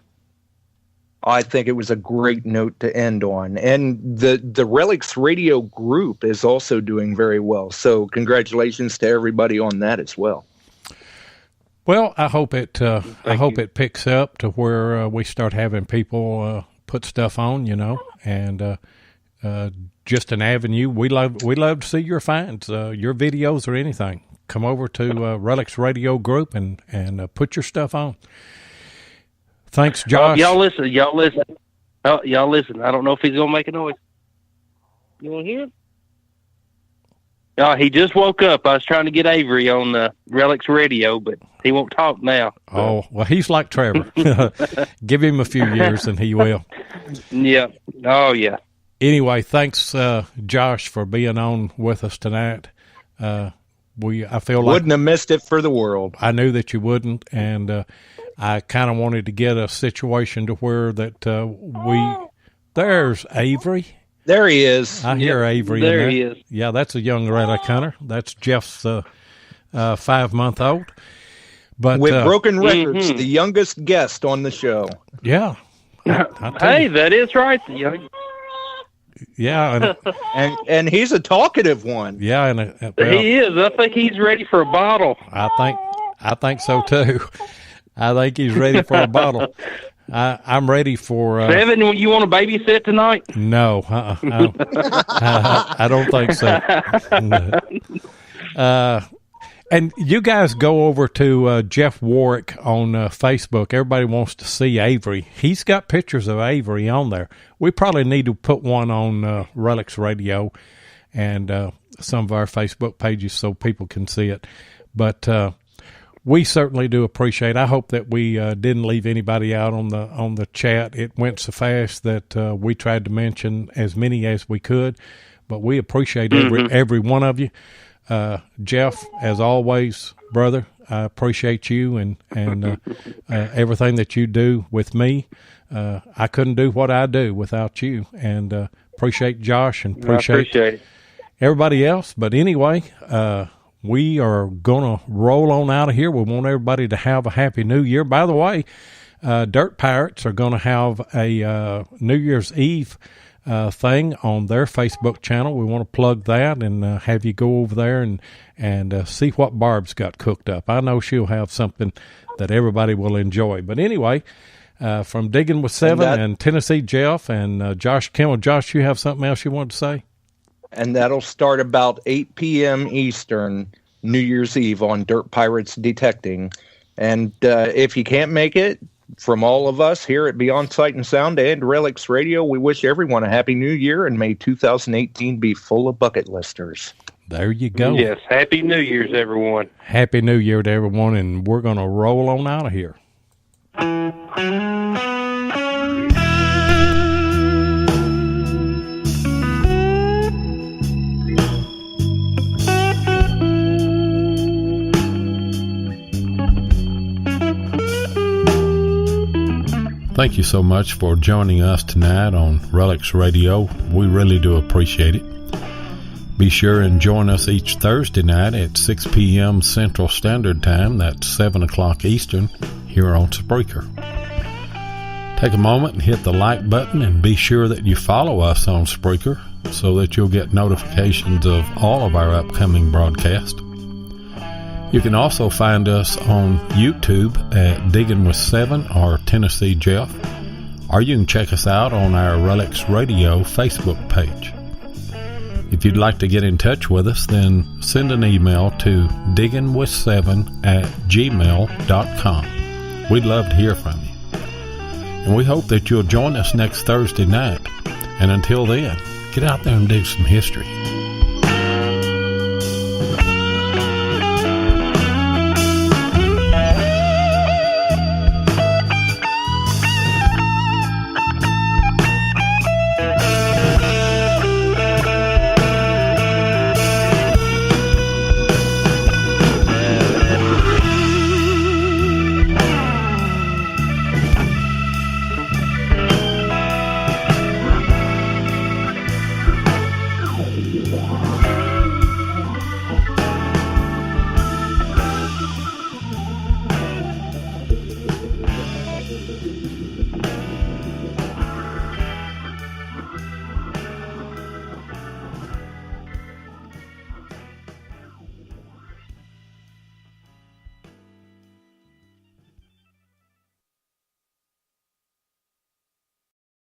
I think it was a great note to end on. And the Relics Radio group is also doing very well. So congratulations to everybody on that as well. Well, I hope it picks up to where we start having people put stuff on, and just an avenue. We love to see your finds, your videos or anything. Come over to Relics Radio group and put your stuff on. Thanks, Josh. Y'all listen. Oh, y'all listen. I don't know if he's going to make a noise. You want to hear him? He just woke up. I was trying to get Avery on Relics Radio, but he won't talk now. So. Oh, well, he's like Trevor. Give him a few years and he will. Yeah. Oh, yeah. Anyway, thanks, Josh, for being on with us tonight. I feel like wouldn't have missed it for the world. I knew that you wouldn't, and I kind of wanted to get a situation to where that there's Avery. There he is. I hear Avery. There he is. Yeah, that's a young relic hunter. That's Jeff's 5-month-old. But with broken records, the youngest guest on the show. Yeah. Hey, that is right. Yeah, and he's a talkative one. Yeah, and he is. I think he's ready for a bottle. I think so too. I think he's ready for a bottle. I'm ready for 7. You want to babysit tonight? No, I don't think so. And you guys go over to Jeff Warwick on Facebook. Everybody wants to see Avery. He's got pictures of Avery on there. We probably need to put one on Relics Radio and some of our Facebook pages so people can see it. But we certainly do appreciate. I hope that we didn't leave anybody out on the chat. It went so fast that we tried to mention as many as we could. But we appreciate every one of you. Jeff, as always, brother, I appreciate you and everything that you do with me. I couldn't do what I do without you, and appreciate Josh and appreciate everybody else. But anyway, we are going to roll on out of here. We want everybody to have a happy new year. By the way, Dirt Pirates are going to have a New Year's Eve thing on their Facebook channel. We want to plug that and have you go over there and see what Barb's got cooked up. I know she'll have something that everybody will enjoy. But anyway, from Digging with Seven and Tennessee Jeff and Josh Kimmel. Josh, you have something else you want to say? And that'll start about 8 p.m. Eastern, New Year's Eve on Dirt Pirates Detecting. And if you can't make it, from all of us here at Beyond Sight and Sound and Relics Radio, we wish everyone a happy new year, and may 2018 be full of bucket listers. There you go. Yes, happy New Year's, everyone. Happy New Year to everyone, and we're going to roll on out of here. Thank you so much for joining us tonight on Relics Radio. We really do appreciate it. Be sure and join us each Thursday night at 6 p.m. Central Standard Time. That's 7 o'clock Eastern here on Spreaker. Take a moment and hit the like button, and be sure that you follow us on Spreaker so that you'll get notifications of all of our upcoming broadcasts. You can also find us on YouTube at Digging with Seven or Tennessee Jeff, or you can check us out on our Relics Radio Facebook page. If you'd like to get in touch with us, then send an email to diggingwith7@gmail.com. We'd love to hear from you. And we hope that you'll join us next Thursday night. And until then, get out there and do some history.